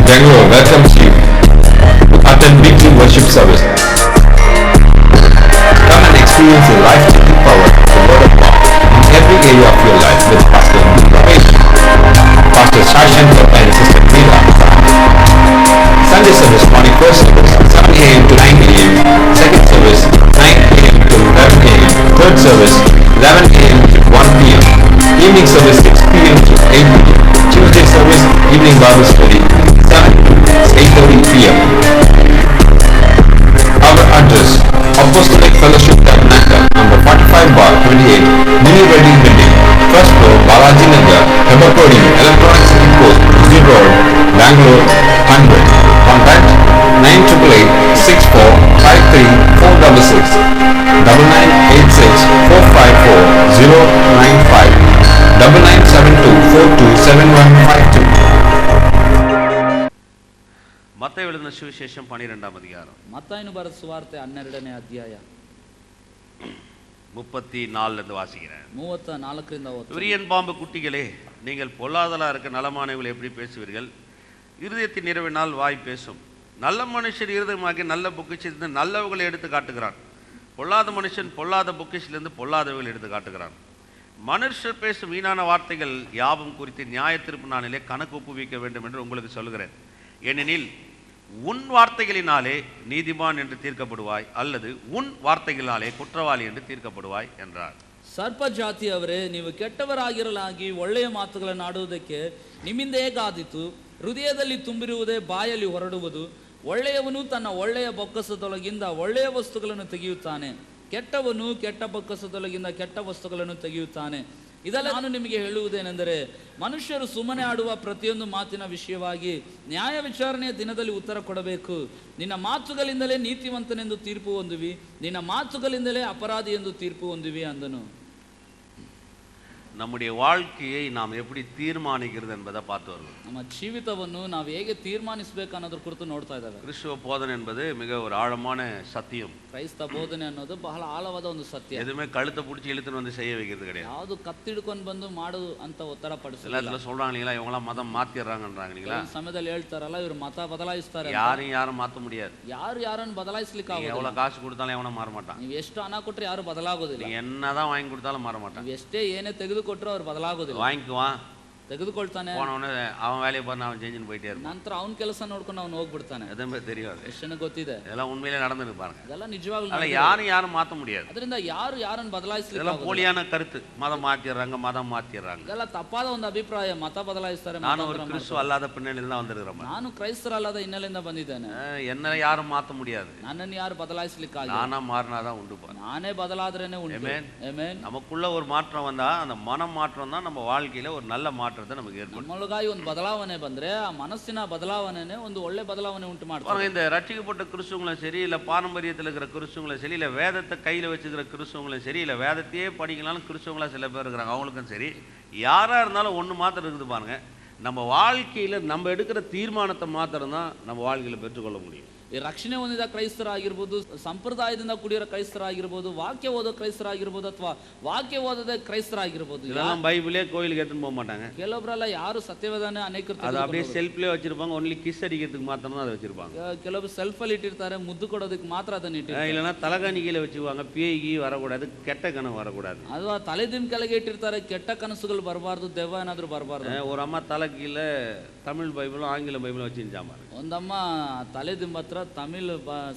Bangalore welcomes you to attend weekly worship service. Come and experience the life-changing power of the Word of God in every area of your life with Pastor Ramesh, Pastor Shashankar and Sister Meera. Sunday service, morning first service, 7 a.m. to 9 a.m. Second service, 9 a.m. to 11 a.m. Third service, 11 a.m. to 1 p.m. Evening service, 6 p.m. to 8 p.m. Tuesday service, evening Bible study, 7 to 8:30 p.m. Our address, Apostolic Fellowship Tabernacle, number 45/28, New Reading Building, first floor, Balaji Nagar, Hebapodi, Electronic City Post, Zoo Road, Bangalore, 100. Contact 9866453466, 9986454095, 9972427152. மத்தேயு எழுதின சுவிசேஷம் 12ஆம் அதிகாரம். மத்தாயினு ಬರೆದ ಸುವಾರ್ತೆ 12ನೇ ಅಧ್ಯಾಯ 34 இருந்து வாசிக்கிறேன். 34ರಿಂದ ಓದು. விரியன் பாம்பு குட்டிகளே, நீங்கள் பொல்லாதலா இருக்க நலமானவர்கள் எப்படி பேசுவீர்கள்? இருதயத்தின் நிறைவினால் வாய் பேசும். நல்ல மனுஷன் இருதயமாகி நல்ல பொக்கிஷத்திலிருந்து நல்லவர்களை எடுத்து காட்டுகிறான். பொல்லாத மனுஷன் பொல்லாத பொக்கிஷத்திலிருந்து பொல்லாதவர்கள் எடுத்து காட்டுகிறான். மனுஷர் பேசும் வீணான வார்த்தைகள் யாவும் குறித்து நியாய தீர்ப்பு நாளிலே கணக்கு ஒப்புவிக்க வேண்டும் என்று உங்களுக்கு சொல்கிறேன். ஏனெனில் உன் வார்த்தைகளினாலே நீதிமான் என்று தீர்க்கப்படுவாய், அல்லது உன் வார்த்தைகளினாலே குற்றவாளி என்று தீர்க்கப்படுவாய் என்றார். ಸರ್ಪ ಜಾತಿಯವರೇ, ನೀವು ಕೆಟ್ಟವರಾಗಿರಲಾಗಿ ಒಳ್ಳೆಯ ಮಾತುಗಳನ್ನು ಆಡುವುದಕ್ಕೆ ನಿಮ್ಮಿಂದ ಹೇಗಾದೀತು? ಹೃದಯದಲ್ಲಿ ತುಂಬಿರುವುದೇ ಬಾಯಲ್ಲಿ ಹೊರಡುವುದು. ಒಳ್ಳೆಯವನು ತನ್ನ ಒಳ್ಳೆಯ ಬೊಕ್ಕಸದೊಳಗಿಂದ ಒಳ್ಳೆಯ ವಸ್ತುಗಳನ್ನು ತೆಗೆಯುತ್ತಾನೆ, ಕೆಟ್ಟವನು ಕೆಟ್ಟ ಬೊಕ್ಕಸದೊಳಗಿಂದ ಕೆಟ್ಟ ವಸ್ತುಗಳನ್ನು ತೆಗೆಯುತ್ತಾನೆ. ಇದೆಲ್ಲ ನಾನು ನಿಮಗೆ ಹೇಳುವುದೇನೆಂದರೆ, ಮನುಷ್ಯರು ಸುಮ್ಮನೆ ಆಡುವ ಪ್ರತಿಯೊಂದು ಮಾತಿನ ವಿಷಯವಾಗಿ ನ್ಯಾಯ ವಿಚಾರಣೆಯ ದಿನದಲ್ಲಿ ಉತ್ತರ ಕೊಡಬೇಕು. ನಿನ್ನ ಮಾತುಗಳಿಂದಲೇ ನೀತಿವಂತನೆಂದು ತೀರ್ಪು ಹೊಂದುವಿ, ನಿನ್ನ ಮಾತುಗಳಿಂದಲೇ ಅಪರಾಧಿ ಎಂದು ತೀರ್ಪು ಹೊಂದುವಿ ಅಂದನು. நம்முடைய வாழ்க்கையை நாம் எப்படி தீர்மானிக்கிறது என்பதை பார்த்து வருவோம். ನಮ್ಮ ಜೀವಿತವನ್ನು ನಾವು ಹೇಗೆ ತೀರ್ಮಾನಿಸಬೇಕು ಅನ್ನೋದ್ರ ಕುರಿತು ನೋಡ್ತಾ ಇದ್ದೇವೆ. கிறிஸ்துவ போதனை என்பது மிக ஒரு ஆழமான சத்தியம். ಕ್ರೈಸ್ತ ಬೋಧನೆ ಅನ್ನೋದು ಬಹಳ ಆಳವಾದ ಒಂದು ಸತ್ಯ. எதுவுமே கழுத்தை பிடிச்சி இழுத்துன்னு வந்து செய்ய வைக்கிறது கிடையாது. ಯಾವುದು ಕತ್ತಿಡ್ಕೊಂಡು ಬಂದು ಮಾಡು ಅಂತ ಒತ್ತಡ ಪಡಿಸಲ್ಲ. எல்லாத்துல சொல்றாங்களா இவங்களாம் மதம் மாத்திடுறாங்கன்றாங்களா? ಸಮಯದಲ್ಲಿ ಹೇಳ್ತಾರಲ್ಲ, ಇವರು ಮತ ಬದಲಾಯಿಸ್ತಾರೆ. யாரும் மாத்த முடியாது. ಯಾರು ಯಾರನ್ನು ಬದಲಾಯಿಸ್ಲಿಕ್ಕೆ ಆಗೋದಿಲ್ಲ. எவ்வளவு காசு கொடுத்தாலும் எவனும் மாற மாட்டான். ನೀವು ಎಷ್ಟು ಹಣ ಕೊಟ್ಟರೆ ಯಾರು ಬದಲಾಗೋದಿಲ್ಲ. நீங்க என்னதான் வாங்கி கொடுத்தாலும் மாற மாட்டான். ನೀವು ಎಷ್ಟೇ ಏನೇ ತೆಗೆದುಕೊಟ್ರು ಅವ್ರು ಬದಲಾಗೋದಿಲ್ಲ. வாங்கிக்குவான், ತೆಗೆದುಕೊಳ್ತಾನೆ, போனவனே அவன் வேலையை பண்ண அவன் செஞ்சுன்னு போயிட்டே இருப்பான். ನಂತರ ಅವನ ಕೆಲಸ ನೋಡ್ಕೊಂಡು ಅವ್ನು ಹೋಗ್ಬಿಡ್ತಾನೆ. எதுவுமே தெரியாது. ಎಷ್ಟು ಗೊತ್ತಿದೆ? இதெல்லாம் உண்மையிலே நடந்துருக்கு பாருங்க. ಇದೆಲ್ಲ ನಿಜವಾಗ್ಲೂ அதனால யாரும் மாத்த முடியாது. ಅದರಿಂದ ಯಾರು ಯಾರನ್ನು ಬದಲಾಯಿಸಲಿಕ್ಕೆ இதெல்லாம் போலியான கருத்து. மதம் மாத்திடுறாங்க. ಇದೆಲ್ಲ ತಪ್ಪಾದ ಒಂದು ಅಭಿಪ್ರಾಯ. ಮತ ಬದಲಾಯಿಸ್ತಾರೆ. ನಾನು ஒரு கிறிஸ்துவ அல்லாத பின்னணியில தான் வந்திருக்கிறேன். ನಾನು ಕ್ರೈಸ್ತರಲ್ಲದ ಹಿನ್ನೆಲೆಯಿಂದ ಬಂದಿದ್ದೇನೆ. என்ன யாரும் மாத்த முடியாது. ನನ್ನನ್ನು ಯಾರು ಬದಲಾಯಿಸಲಿಕ್ಕೆ ಆಗಿಲ್ಲ. நானா மாறினாதான் உண்டு. ನಾನೇ ಬದಲಾದ್ರೇನೆ ಉಂಟು. ಆಮೆನ್. நமக்குள்ள ஒரு மாற்றம் வந்தா அந்த மனம் மாற்றம் தான் நம்ம வாழ்க்கையில ஒரு நல்ல மாற்றத்தை நமக்கு ஏற்படுத்தும். ನಮ್ಮೊಳಗಾಗಿ ಒಂದು ಬದಲಾವಣೆ ಬಂದ್ರೆ ಆ ಮನಸ್ಸಿನ ಬದಲಾವಣೆನೇ ಒಂದು ಒಳ್ಳೆ ಬದಲಾವಣೆ ಉಂಟು ಮಾಡ್ತಾರೆ. இந்த ரட்சிக்கப்பட்ட கிறிஸ்துவங்களும் சரி, இல்ல பாரம்பரியத்தில் இருக்கிற கிறிஸ்துவங்களும் சரி, இல்ல வேதத்தை கையில வச்சுக்கிற கிறிஸ்துவங்களும் சரி, இல்ல வேதத்தையே படிக்கலாம்னு கிறிஸ்துவங்களா சில பேர் இருக்கிறாங்க. அவங்களுக்கும் சரி, யாரா இருந்தாலும் ஒண்ணு மாத்திரம் இருக்குது பாருங்க, நம்ம வாழ்க்கையில நம்ம எடுக்கிற தீர்மானத்தை மாத்திரம் தான் நம்ம வாழ்க்கையில பெற்றுக்கொள்ள முடியும். ಈ ರಕ್ಷಣೆ ಹೊಂದಿದ ಕ್ರೈಸ್ತರಾಗಿರ್ಬೋದು, ಸಂಪ್ರದಾಯದಿಂದ ಕೂಡಿರೋ ಕ್ರೈಸ್ತರಾಗಿರ್ಬೋದು, ವಾಕ್ಯ ಓದೋ ಕ್ರೈಸ್ತರಾಗಿರ್ಬೋದು, ಅಥವಾ ವಾಕ್ಯ ಓದದ ಕ್ರೈಸ್ತರಾಗಿರ್ಬೋದು. இதெல்லாம் பைபிளே கோயிலுக்கு எடுத்துன்னு போக மாட்டாங்க. ಕೆಲವೊಬ್ಬರೆಲ್ಲ ಯಾರು ಸತ್ಯವೇದನೆ ಅನೇಕರು அது அப்படியே செல்ஃப்லயே வச்சிருப்பாங்க. ஒன்லி கிஸ் அடிக்கிறதுக்கு மாத்திரம் தான் அதை வச்சிருப்பாங்க. ಕೆಲವೊಬ್ಬರು ಸೆಲ್ಫ್ ಅಲ್ಲಿ ಇಟ್ಟಿರ್ತಾರೆ, ಮುದ್ದು ಕೊಡೋದಕ್ಕೆ ಮಾತ್ರ ಅದನ್ನ ಇಟ್ಟಿರ್ತಾರೆ. இல்லைன்னா தலகாணிக்கையில வச்சுக்குவாங்க. பேய்கி வரக்கூடாது, கெட்ட கனவு வரக்கூடாது. ಅಥವಾ ತಲೆದಿನ ಕೆಳಗೆ ಇಟ್ಟಿರ್ತಾರೆ, ಕೆಟ್ಟ ಕನಸುಗಳು ಬರಬಾರ್ದು, ದೆವ್ವ ಏನಾದ್ರು ಬರಬಾರ್ದು. ஒரு அம்மா தலை கீழே தமிழ் பைபிளும் ஆங்கில பைபிளும் வச்சுருந்தாங்க. ಒಂದಮ್ಮ ತಲೆದಿಂಬ ಹತ್ರ ತಮಿಳ್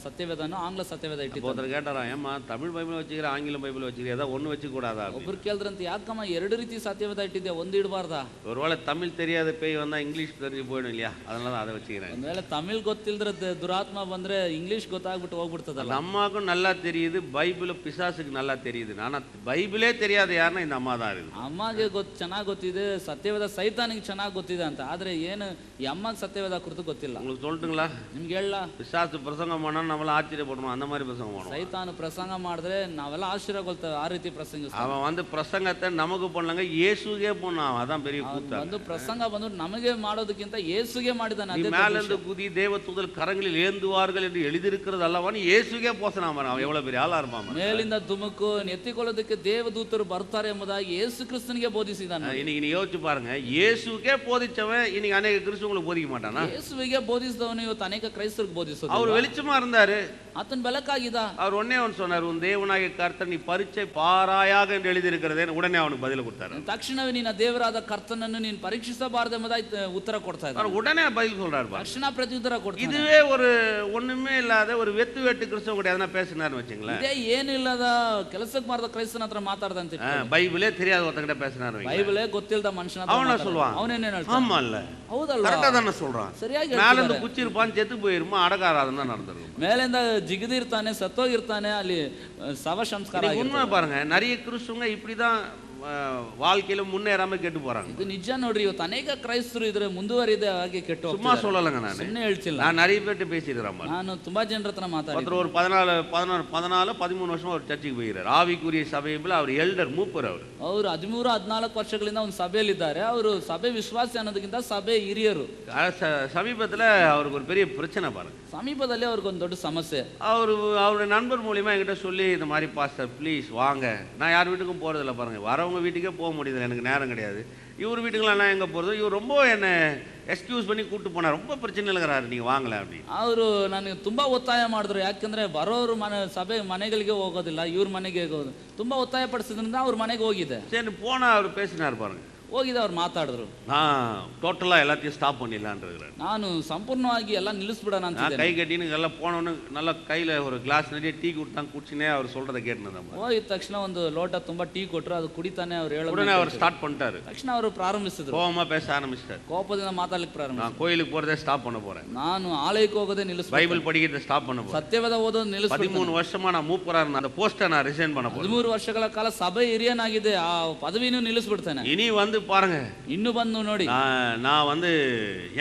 ಸತ್ಯವೇದನು ಆಂಗ್ಲ ಸತ್ಯವೇದ ಇಟ್ಟಿದ್ದಾರೆ. ஒருத்தர் கேட்டாரா, ஏம்மா தமிழ் பைபிள் வச்சுக்கிற ஆங்கில பைபிள் வச்சுக்கிற, ஏதாவது ஒன்று வச்சு கூடாதா? ಒಬ್ರು ಕೇಳಿದ್ರಂತ, ಯಾಕಮ್ಮ ಎರಡು ರೀತಿ ಸತ್ಯವೇದ ಇಟ್ಟಿದ್ದೆ, ಒಂದು ಇಡಬಾರ್ದಾ? ஒருவேளை தமிழ் தெரியாத பேய் வந்தா இங்கிலீஷ் தெரிஞ்சு போயிடும் இல்லையா, அதனால தான் அதை வச்சுக்கிறேன். ಒಂದ್ ವೇಳೆ ತಮಿಳ್ ಗೊತ್ತಿಲ್ದ್ರೆ ದುರಾತ್ಮ ಬಂದ್ರೆ ಇಂಗ್ಲಿಷ್ ಗೊತ್ತಾಗ್ಬಿಟ್ಟು ಹೋಗ್ಬಿಡ್ತದಲ್ಲ. அம்மாவுக்கும் நல்லா தெரியுது, பைபிள் பிசாசுக்கு நல்லா தெரியுது. ஆனா பைபிளே தெரியாத யாருன்னா இந்த அம்மா தான் இருக்குது. ಅಮ್ಮಗೆ ಚೆನ್ನಾಗಿ ಗೊತ್ತಿದೆ, ಸತ್ಯವೇದ ಸೈತಾನಿಗೆ ಚೆನ್ನಾಗಿ ಗೊತ್ತಿದೆ ಅಂತ. ಆದ್ರೆ ಏನು ಈ ಅಮ್ಮಗೆ ಸತ್ಯವೇದ ಕುರಿತು ಗೊತ್ತಿಲ್ಲ. உங்களுக்கு சொல்லட்டுங்களா? ನಿಮ್ಗೆ ಹೇಳ, பிசாசு பிரசங்கம் பண்ணா நம்மளாம் ஆச்சரியப்படணும், அந்த மாதிரி பிரசங்கம் பண்ணுவோம். ಸೈತಾನು ಪ್ರಸಂಗ ಮಾಡಿದ್ರೆ ನಾವೆಲ್ಲ ಆಶ್ಚರ್ಯಗೊಳ್ತೇವೆ, ಆ ರೀತಿ ಪ್ರಸಂಗಿಸ್ತಾನೆ. அவன் வந்து பிரசங்கத்தை நமக்கு பண்ணலங்க, இயேசுக்கே பண்ணான். அதான் பெரிய கூத்து. ಒಂದು ಪ್ರಸಂಗ ಬಂದು ನಮಗೆ ಮಾಡೋದಕ್ಕಿಂತ ಯೇಸುಗೆ ಮಾಡಿದಾನೆ. நீ மேலிருந்து குதி, தேவதூதர் கரங்களில் ஏந்துவார்கள் என்று எழுதியிருக்கிறது அல்லவான்னு இயேசுக்கே போசனா. அவன் எவ்வளவு பெரிய ஆளா இருப்பான். ಮೇಲಿಂದ ತುಮಕು ಎತ್ತಿಕೊಳ್ಳೋದಕ್ಕೆ ದೇವದೂತರು ಬರ್ತಾರೆ ಎಂಬುದಾಗಿ ಯೇಸು ಕ್ರಿಸ್ತನಿಗೆ ಬೋಧಿಸಿದಾನೆ. இன்னைக்கு நீ யோசிச்சு பாருங்க, இயேசுக்கே போதிச்சவன் இன்னைக்கு அநேக கிறிஸ்துவங்களுக்கு போதிக்க மாட்டானா? ಯೇಸುವಿಗೆ ಬೋಧಿಸಿದವನು ಇವತ್ತು ಅನೇಕ ಕ್ರೈಸ್ತರಿಗೆ ಬೋಧಿಸೋದು. அவர் வெளிச்சமா இருந்தாரு, ಆತನ ಬೆಳಕಾಗಿದ್ದ. அவர் ஒன்னே ஒன்று சொன்னார், உன் தேவனாகிய கர்த்தர் நீ பரீட்சை பாராயாக என்று எழுதியிருக்கிறதே. உடனே அவனுக்கு பதில் கொடுத்தாரு. ತಕ್ಷಣವೇ ನಿನ್ನ ದೇವರಾದ ಕರ್ತನನ್ನು ನೀನು ಪರೀಕ್ಷಿಸಬಾರದು ಎಂಬುದಾಗಿ ಉತ್ತರ ಕೊಡ್ತಾ ಇದ್ದಾನೆ. உடனே பதில் சொல்றாரு. ತಕ್ಷಣ ಪ್ರತ್ಯುತ್ತರ ಕೊಡ್ತಾನೆ. இதுவே ஒரு ஒண்ணுமே இல்லாத ஒரு வெத்து வெட்டு கிறிஸ்தவன் கூட எதனா பேசினாருன்னு வச்சுங்களேன், ಇದೇ ಏನಿಲ್ಲದ ಕೆಲಸಕ್ಕೆ ಮಾರ್ದ ಕ್ರೈಸ್ತನ ಹತ್ರ ಮಾತಾಡ್ದಂತೆ, பைபிளே தெரியாத ஒருத்தங்கிட்ட பேசினாரு, ಬೈಬಲೇ ಗೊತ್ತಿಲ್ಲದ ಮನುಷ್ಯನ அவன சொல்லுவான், ಅವನೇನೇನು ಹೇಳ್ತಾನೆ? ஆமா இல்ல, ಹೌದಲ್ವಾ? கரெக்டா தானே சொல்றான். ಸರಿಯಾಗಿ மேல இருந்து குச்சி இருப்பான், செத்து போயிருமா, அடகாராதம் தான் நடந்திருக்கும். ಮೇಲಿಂದ ಜಿಗಿದಿರ್ತಾನೆ, ಸತ್ತೋಗಿರ್ತಾನೆ, ಅಲ್ಲಿ ಶವ ಸಂಸ್ಕಾರ. உண்மை பாருங்க, நிறைய கிறிஸ்துவங்க இப்படிதான் வாழ்க்கையில முன்னேறாம கெட்டு போறாங்க. ಇದು ನಿಜ ನೋಡ್ರಿ, ಇವತ್ತು ಅನೇಕ ಕ್ರೈಸ್ತರು ಇದ್ರೆ ಮುಂದುವರಿದ ಹಾಗೆ ಕೆಟ್ಟು ಹೋಗ್ತಾರೆ. சும்மா சொல்லலங்க, நான் ಸುಮ್ಮನೆ ಹೇಳ್ತಿಲ್ಲ, நான் நிறைய பேர்ட்ட பேசியிருக்கிறேன். ನಾನು ತುಂಬಾ ಜನರ ಹತ್ರ ಮಾತಾಡಿದ್ದೆ. ஒரு 13 வருஷமா ஒரு சர்ச்சுக்கு போகிறார். ஆவிக்குரிய சபையில அவர் எல்டர், மூப்பர். ಅವರು 13-14 ವರ್ಷಗಳಿಂದ ಒಂದು ಸಭೆಯಲ್ಲಿದ್ದಾರೆ. ಅವರು ಸಭೆ ವಿಶ್ವಾಸಿ ಅನ್ನೋದಕ್ಕಿಂತ ಸಭೆ ಹಿರಿಯರು. சமீபத்துல அவருக்கு ஒரு பெரிய பிரச்சனை பாருங்க. ಸಮೀಪದಲ್ಲಿ ಅವ್ರಿಗೊಂದು ದೊಡ್ಡ ಸಮಸ್ಯೆ. அவருடைய நண்பர் மூலியமா என்கிட்ட சொல்லி, இந்த மாதிரி பாஸ்டர் ப்ளீஸ் வாங்க. நான் யார் வீட்டுக்கும் போறதில்ல பாருங்க, வரவங்க வீட்டுக்கே போக முடியுது, எனக்கு நேரம் கிடையாது. இவர் வீட்டுக்குலாம் நான் எங்க போறது? இவர் ரொம்ப என்ன எக்ஸ்கியூஸ் பண்ணி கூட்டு போனார். ரொம்ப பிரச்சனை இருக்கிறாரு, நீங்க வாங்கல அப்படி. ಅವರು ನನಗೆ ತುಂಬಾ ಒತ್ತಾಯ ಮಾಡಿದ್ರು. ಯಾಕಂದ್ರೆ ಬರೋರು ಸಭೆ ಮನೆಗಳಿಗೆ ಹೋಗೋದಿಲ್ಲ, ಇವ್ರ ಮನೆಗೆ ಹೋಗೋದು. ತುಂಬಾ ಒತ್ತಾಯ ಪಡಿಸಿದ್ರಿಂದ ಅವ್ರ ಮನೆಗೆ ಹೋಗಿದೆ. சரி போனா அவர் பேசினார் பாருங்க. ಹೋಗಿದ್ದೆ, ಅವ್ರು ಮಾತಾಡಿದ್ರು. நான் டோட்டலா எல்லாத்தையும் ஸ்டாப் பண்ணிடலான்னு இருக்கிறேன். ನಾನು ಸಂಪೂರ್ಣವಾಗಿ ಎಲ್ಲ ನಿಲ್ಲಿಸ್ಬಿಡೋಣ ಅಂತ கை கட்டின்னு எல்லாம் போனவொன்னு நல்லா கையில ஒரு கிளாஸ் நிறைய டீ கொடுத்தாங்க, குடிச்சுனே அவர் சொல்றதை கேட்டுனேன். ಹೋಗಿದ ತಕ್ಷಣ ಒಂದು ಲೋಟ ತುಂಬಾ ಟೀ ಕೊಟ್ಟರು, ಅದು ಕುಡಿತಾನೆ. ಅವ್ರು ಹೇಳೋದು உடனே அவர் ஸ்டார்ட் பண்ணிட்டாரு. ತಕ್ಷಣ ಅವರು ಪ್ರಾರಂಭಿಸಿದ್ರು, கோவமா பேச ஆரம்பிச்சிட்டாரு. ಕೋಪದಿಂದ ಮಾತಾಡ್ಲಿಕ್ಕೆ ಪ್ರಾರಂಭಿಸಿದ್ರು. நான் கோயிலுக்கு போறதே ஸ்டாப் பண்ண போறேன், ನಾನು ಆಲಯಕ್ಕೆ ಹೋಗೋದೇ ನಿಲ್ಲಿಸ್ಬಿಟ್ಟೆ, பைபிள் படிக்கிறதை ஸ்டாப் பண்ண போறேன், ಸತ್ಯವೇದ ಓದೋದು ನಿಲ್ಲಿಸ್ಬಿಟ್ಟೆ. 13 வருஷமா நான் மூப்பரா இருந்தேன், அந்த போஸ்டை நான் ரிசைன் பண்ண போறேன். 13 ವರ್ಷಗಳ ಕಾಲ ಸಭೆ ಹಿರಿಯನಾಗಿದೆ, ಆ ಪದವಿನೂ ನಿಲ್ಲಿಸ್ಬಿಡ್ತೇನೆ. இனி வந்து பாருங்க, ಇನ್ನು ಬಂದು ನೋಡಿ, நான் வந்து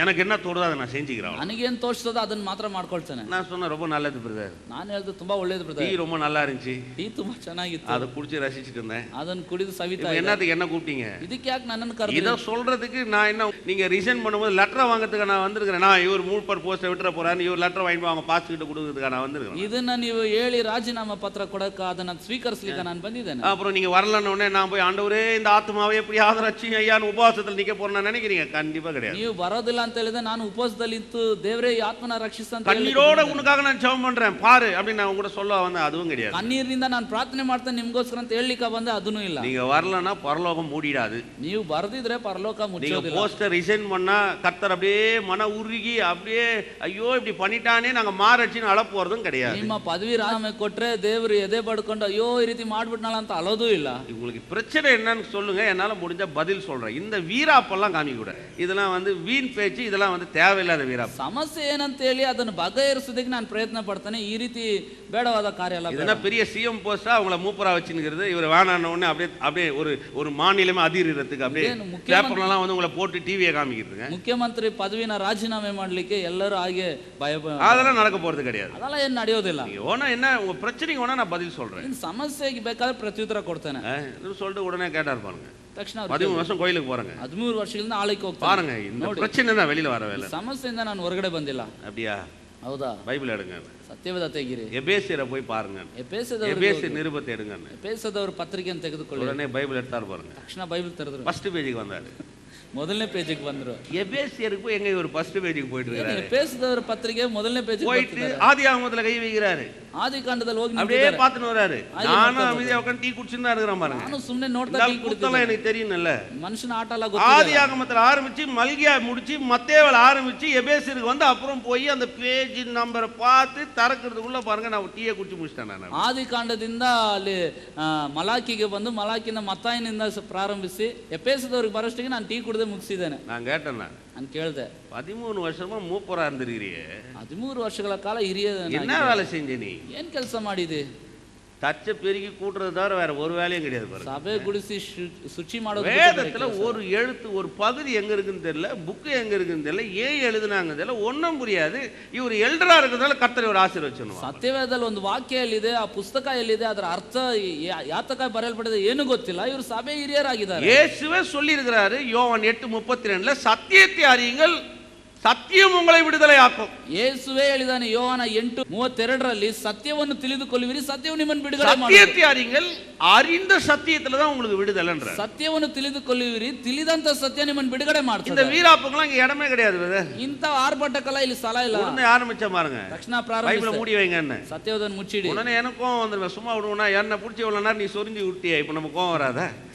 எனக்கு என்ன தோணுதோ அதை நான் செஞ்சுக்கிறேன். ನನಗೇನು ತೋರಿಸ್ತದೋ ಅದನ್ನ ಮಾತ್ರ ಮಾಡ್ಕೊಳ್ತೇನೆ. நான் சொன்னேன், ரொம்ப நல்லது பிரதர், ನಾನು ಹೇಳ್ದೆ ತುಂಬಾ ಒಳ್ಳೇದು டீ ಬ್ರದರ್, ரொம்ப நல்லா இருந்துச்சு, ಟೀ ತುಂಬಾ ಚೆನ್ನಾಗಿತ್ತು, அதை குடிச்சு ரசிச்சுட்டு இருந்தேன். ಅದನ್ನ ಕುಡಿದು ಸವಿತಾ இப்ப என்னத்துக்கு என்ன கூப்பிட்டீங்க? ಇದಕ್ಕೆ ಯಾಕೆ ನನ್ನನ್ನು இதை ಕರೆದಿಲ್ಲ? சொல்றதுக்கு நான் என்ன, நீங்க ரிசைன் பண்ணும்போது லெட்டர் வாங்குறதுக்கு நான் வந்திருக்கிறேன். நான் இவர் மூப்பர் போஸ்டை விட்டுற போறாரு, இவர் லெட்டர் வாங்கிட்டு அவங்க பாஸ் கிட்ட கொடுக்கறதுக்கு நான் வந்திருக்கேன். ಇದನ್ನ ನೀವು ಹೇಳಿ ರಾಜೀನಾಮಾ ಪತ್ರ ಕೊಡಕ ಅದನ್ನ ಸ್ವೀಕರಿಸಲಿಕ್ಕೆ ನಾನು ಬಂದಿದ್ದೇನೆ. அப்புறம் நீங்க வரலன்னு உடனே நான் போய் ஆண்டவரே இந்த ஆத்மாவை எப்படி ஆதரச்சி ஐயான்னு உபவாசத்தில் நிக்க போறேன்னு நினைக்கிறீங்க? கண்டிப்பா கிடையாது. ನೀವು ಬರೋದಿಲ್ಲ ಅಂತ ಹೇಳಿದ್ರೆ ನಾನು ಉಪವಾಸದಲ್ಲಿ ಇತ್ತು ದೇವರೇ ಈ ಆತ್ಮನ ರಕ್ಷಿಸ ಅಂತ கண்ணீரோட உனக்காக நான் ஜெபம் பண்றேன் பாரு அப்படின்னு நான் கூட சொல்ல வந்தேன், அதுவும் கிடையாது. ಕಣ್ಣೀರಿನಿಂದ ನಾನು ಪ್ರಾರ್ಥನೆ ಮಾಡ್ತೇನೆ ನಿಮ್ಗೋಸ್ಕರ ಅಂತ ಹೇಳಲಿಕ್ಕೆ ಬಂದೆ, ಅದೂ ಇಲ್ಲ. நீங்க வரலன்னா பரலோகம் மூடிடாது. ನೀವು ಬರೆದಿದ್ರೆ ಪರಲೋಕ நீங்க ಮುಚ್ಚೋದಿಲ್ಲ. போஸ்டர் ரிசைன் பண்ணா கர்த்தர் அப்படியே மன உருகி அப்படியே ஐயோ இப்படி பண்ணிட்டானே நாங்க மாறச்சின்னு அழ போறதும் கிடையாது. ನಿಮ್ಮ ಪದವಿ ರಾಜೀನಾಮೆ ಕೊಟ್ರೆ ದೇವರು ಎದೆ ಬಡ್ಕೊಂಡು ಅಯ್ಯೋ ಈ ರೀತಿ ಮಾಡ್ಬಿಟ್ನಲ್ಲ ಅಂತ ಅಳೋದೂ ಇಲ್ಲ. உங்களுக்கு பிரச்சனை என்னன்னு சொல்லுங்க, என்னால முடிஞ்ச பதில் சொல்றேன். இந்த வீராப்பெல்லாம் காமிக்க கூட, இதெல்லாம் வந்து வீண் பேச்சு, இதெல்லாம் வந்து தேவையில்லாத வீராப்பு. ಸಮಸ್ಯೆ ಏನಂತ ಹೇಳಿ ಅದನ್ನು ಬಗೆಹರಿಸೋದಕ್ಕೆ ನಾನು ಪ್ರಯತ್ನ ಪಡ್ತೇನೆ. ಈ ರೀತಿ ಬೇಡವಾದ ಕಾರ್ಯ ಅಲ್ಲ. இதெல்லாம் பெரிய சிஎம் போஸ்டா அவங்கள மூப்பரா வச்சுங்கிறது, இவர் வேணான உடனே அப்படியே அப்படியே ஒரு மாநிலமே அதிர்றதுக்கு அப்படியே பேப்பர்லாம் வந்து உங்களை போட்டு டிவியை காமிக்கிறதுங்க. ಮುಖ್ಯಮಂತ್ರಿ ಪದವಿನ ರಾಜೀನಾಮೆ ಮಾಡ್ಲಿಕ್ಕೆ ಎಲ್ಲರೂ ಹಾಗೆ ಭಯ, அதெல்லாம் நடக்க போறது கிடையாது. ಅದೆಲ್ಲ ಏನು ನಡೆಯೋದಿಲ್ಲ. நீங்க ஓனா என்ன உங்க பிரச்சனைக்கு ஓனா நான் பதில் சொல்றேன். ಇನ್ನು ಸಮಸ್ಯೆಗೆ ಬೇಕಾದ್ರೆ ಪ್ರತ್ಯುತ್ತರ ಕೊಡ್ತೇನೆ. சொல்லிட்டு உடனே கேட்டார் பாருங்க. ತಕ್ಷಣ 13 வருஷம் கோயிலுக்கு போறேங்க, 13 ವರ್ಷಗಳಿಂದ ಆಳಕ್ಕೆ ಹೋಗ್ತಾನೆ. பாருங்க இந்த பிரச்சனை தான் வெளியில வர வேலை. ಸಮಸ್ಯೆಯಿಂದ ನಾನು ಹೊರಗಡೆ ಬಂದಿಲ್ಲ. அப்படியா? ಹೌದಾ? பைபிள் எடுங்க, ಸತ್ಯವೇದ ತೆಗಿರಿ, எபேசியரை போய் பாருங்க, ಎಫೆಸದವರು எபேசியர் நிருபத்தை எடுங்க. ಎಫೆಸದವರು ಪತ್ರಿಕೆಯನ್ನು ತೆಗೆದುಕೊಳ್ಳಿ. உடனே பைபிள் எடுத்தார் பாருங்க, ತಕ್ಷಣ ಬೈಬಲ್ ತೆರೆದ್ರು, ஃபர்ஸ்ட் பேஜுக்கு வந்தாரு. ಮೊದಲನೇ ಪೇಜಿಗೆ ಬಂದ್ರು. எபேசியருக்கு போய் எங்க இவர் ஃபர்ஸ்ட் பேஜுக்கு போயிட்டு இருக்காரு. ಎಫೆಸದವರ ಪತ್ರಿಕೆ ಮೊದಲನೇ ಪೇಜಿಗೆ போயிட்டு ஆதியாகமத்துல கை வைக்கிறாரு, ಆದಿಕಾಂಡದಲ್ಲಿ ಹೋಗಿ அப்படியே பார்த்துட்டு வராரு. நானும் அமைதியா உட்கார்ந்து டீ குடிச்சுட்டு தான் இருக்கிறேன் பாருங்க. ನಾನು ಸುಮ್ಮನೆ ನೋಡ್ತಾ இந்த ಟೀ கூத்தெல்லாம் ಕುಡಿತೀನಿ. எனக்கு தெரியும்ல. ಮನುಷ್ಯನ ಆಟ ಎಲ್ಲ ಗೊತ್ತಿಲ್ಲ. ஆதியாகமத்துல ஆரம்பிச்சு மல்கியா முடிச்சு மத்தேயுல ஆரம்பிச்சு எபேசியருக்கு வந்து அப்புறம் போய் அந்த பேஜ் நம்பரை பார்த்து திறக்கிறதுக்குள்ள பாருங்க நான் டீயை குடிச்சு முடிச்சிட்டேன். நான் ಆದಿಕಾಂಡದಿಂದ ಅಲ್ಲಿ ಮಲಾಕಿಗೆ ಬಂದು ಮಲಾಕಿನ ಮತ್ತಾಯನಿಂದ ಪ್ರಾರಂಭಿಸಿ ಎಫೆಸದವರಿಗೆ ಬರೋಷ್ಟಿಗೆ ನಾನು ಟೀ ಕುಡಿದೇ ಮುಗಿಸಿದ್ದೇನೆ. நான் கேட்டேன், ನಾನು ಕೇಳಿದೆ, 13 வருஷமா மூப்பரா இருந்திருக்கிறியே, 13 ವರ್ಷಗಳ ಕಾಲ ಹಿರಿಯ என்ன வேலை செஞ்ச நீ? ಏನ್ ಕೆಲಸ ಮಾಡಿದಿ? சர்ச்சை பெருகி கூட்டுறது தவிர வேற ஒரு வேலையும் கிடையாது பாருங்க. ಸಭೆ ಗುಡಿಸಿ ಶುಚಿ ಮಾಡೋದು வேதத்துல ஒரு எழுத்து ஒரு பகுதி எங்க இருக்குன்னு தெரியல, புக்கு எங்க இருக்குன்னு தெரியல, ஏன் எழுதுனாங்க தெரியல, ஒன்றும் புரியாது. இவர் எல்டரா இருக்கிறதால கர்த்தர் ஒரு ஆசீர்வதிச்சணும். ಸತ್ಯವೇದದಲ್ಲಿ ಒಂದು ವಾಕ್ಯ ಎಲ್ಲಿದೆ, ಆ ಪುಸ್ತಕ ಎಲ್ಲಿದೆ, ಅದರ ಅರ್ಥ ಯಾತಕ ಬರೆಯಲ್ಪಟ್ಟಿದೆ ಏನು ಗೊತ್ತಿಲ್ಲ. ಇವರು ಸಭೆ ಹಿರಿಯರಾಗಿದ್ದಾರೆ. இயேசுவே சொல்லி இருக்கிறாரு யோவான் 8:32 சத்தியத்தை அறியுங்கள், சத்தியம் உங்களை விடுதலை ஆக்கும். ಯೇಸುವೇ ಹೇಳಿದಾನೆ ಯೋಹಾನ 8:32 ಸತ್ಯವನ್ನು ತಿಳಿದುಕೊಳ್ಳುವಿರಿ, ಸತ್ಯವು ನಿಮ್ಮನ್ನು ಬಿಡುಗಡೆ ಮಾಡುವುದು. சத்தியத்தை அறியுங்கள், அறிந்த சத்தியத்துல தான் உங்களுக்கு விடுதலைன்ற. ಸತ್ಯವನ್ನು ತಿಳಿದುಕೊಳ್ಳುವಿರಿ, ತಿಳಿದಂತ ಸತ್ಯ ನಿಮ್ಮನ್ನು ಬಿಡುಗಡೆ ಮಾಡ್ತದೆ. இந்த வீராப்புக்கெல்லாம் இங்க இடமே கிடையாது. ಇಂತ ಆರ್ಭಟಕ್ಕೆಲ್ಲ ಇಲ್ಲಿ ಸ್ಥಳ ಇಲ್ಲ. உடனே ஆரம்பிச்ச பாருங்க, ತಕ್ಷಣ ಪ್ರಾರಂಭ பைபிளை மூடி வைங்கன்னு. ಸತ್ಯವನ್ನು ಮುಚ್ಚಿಡಿ. உடனே எனக்கும் வந்துருவேன், சும்மா விடுவோம்னா என்ன பிடிச்சி இவ்வளவு நேரம் நீ சொரிஞ்சு விட்டியா, இப்ப நம்ம கோவம் வராத.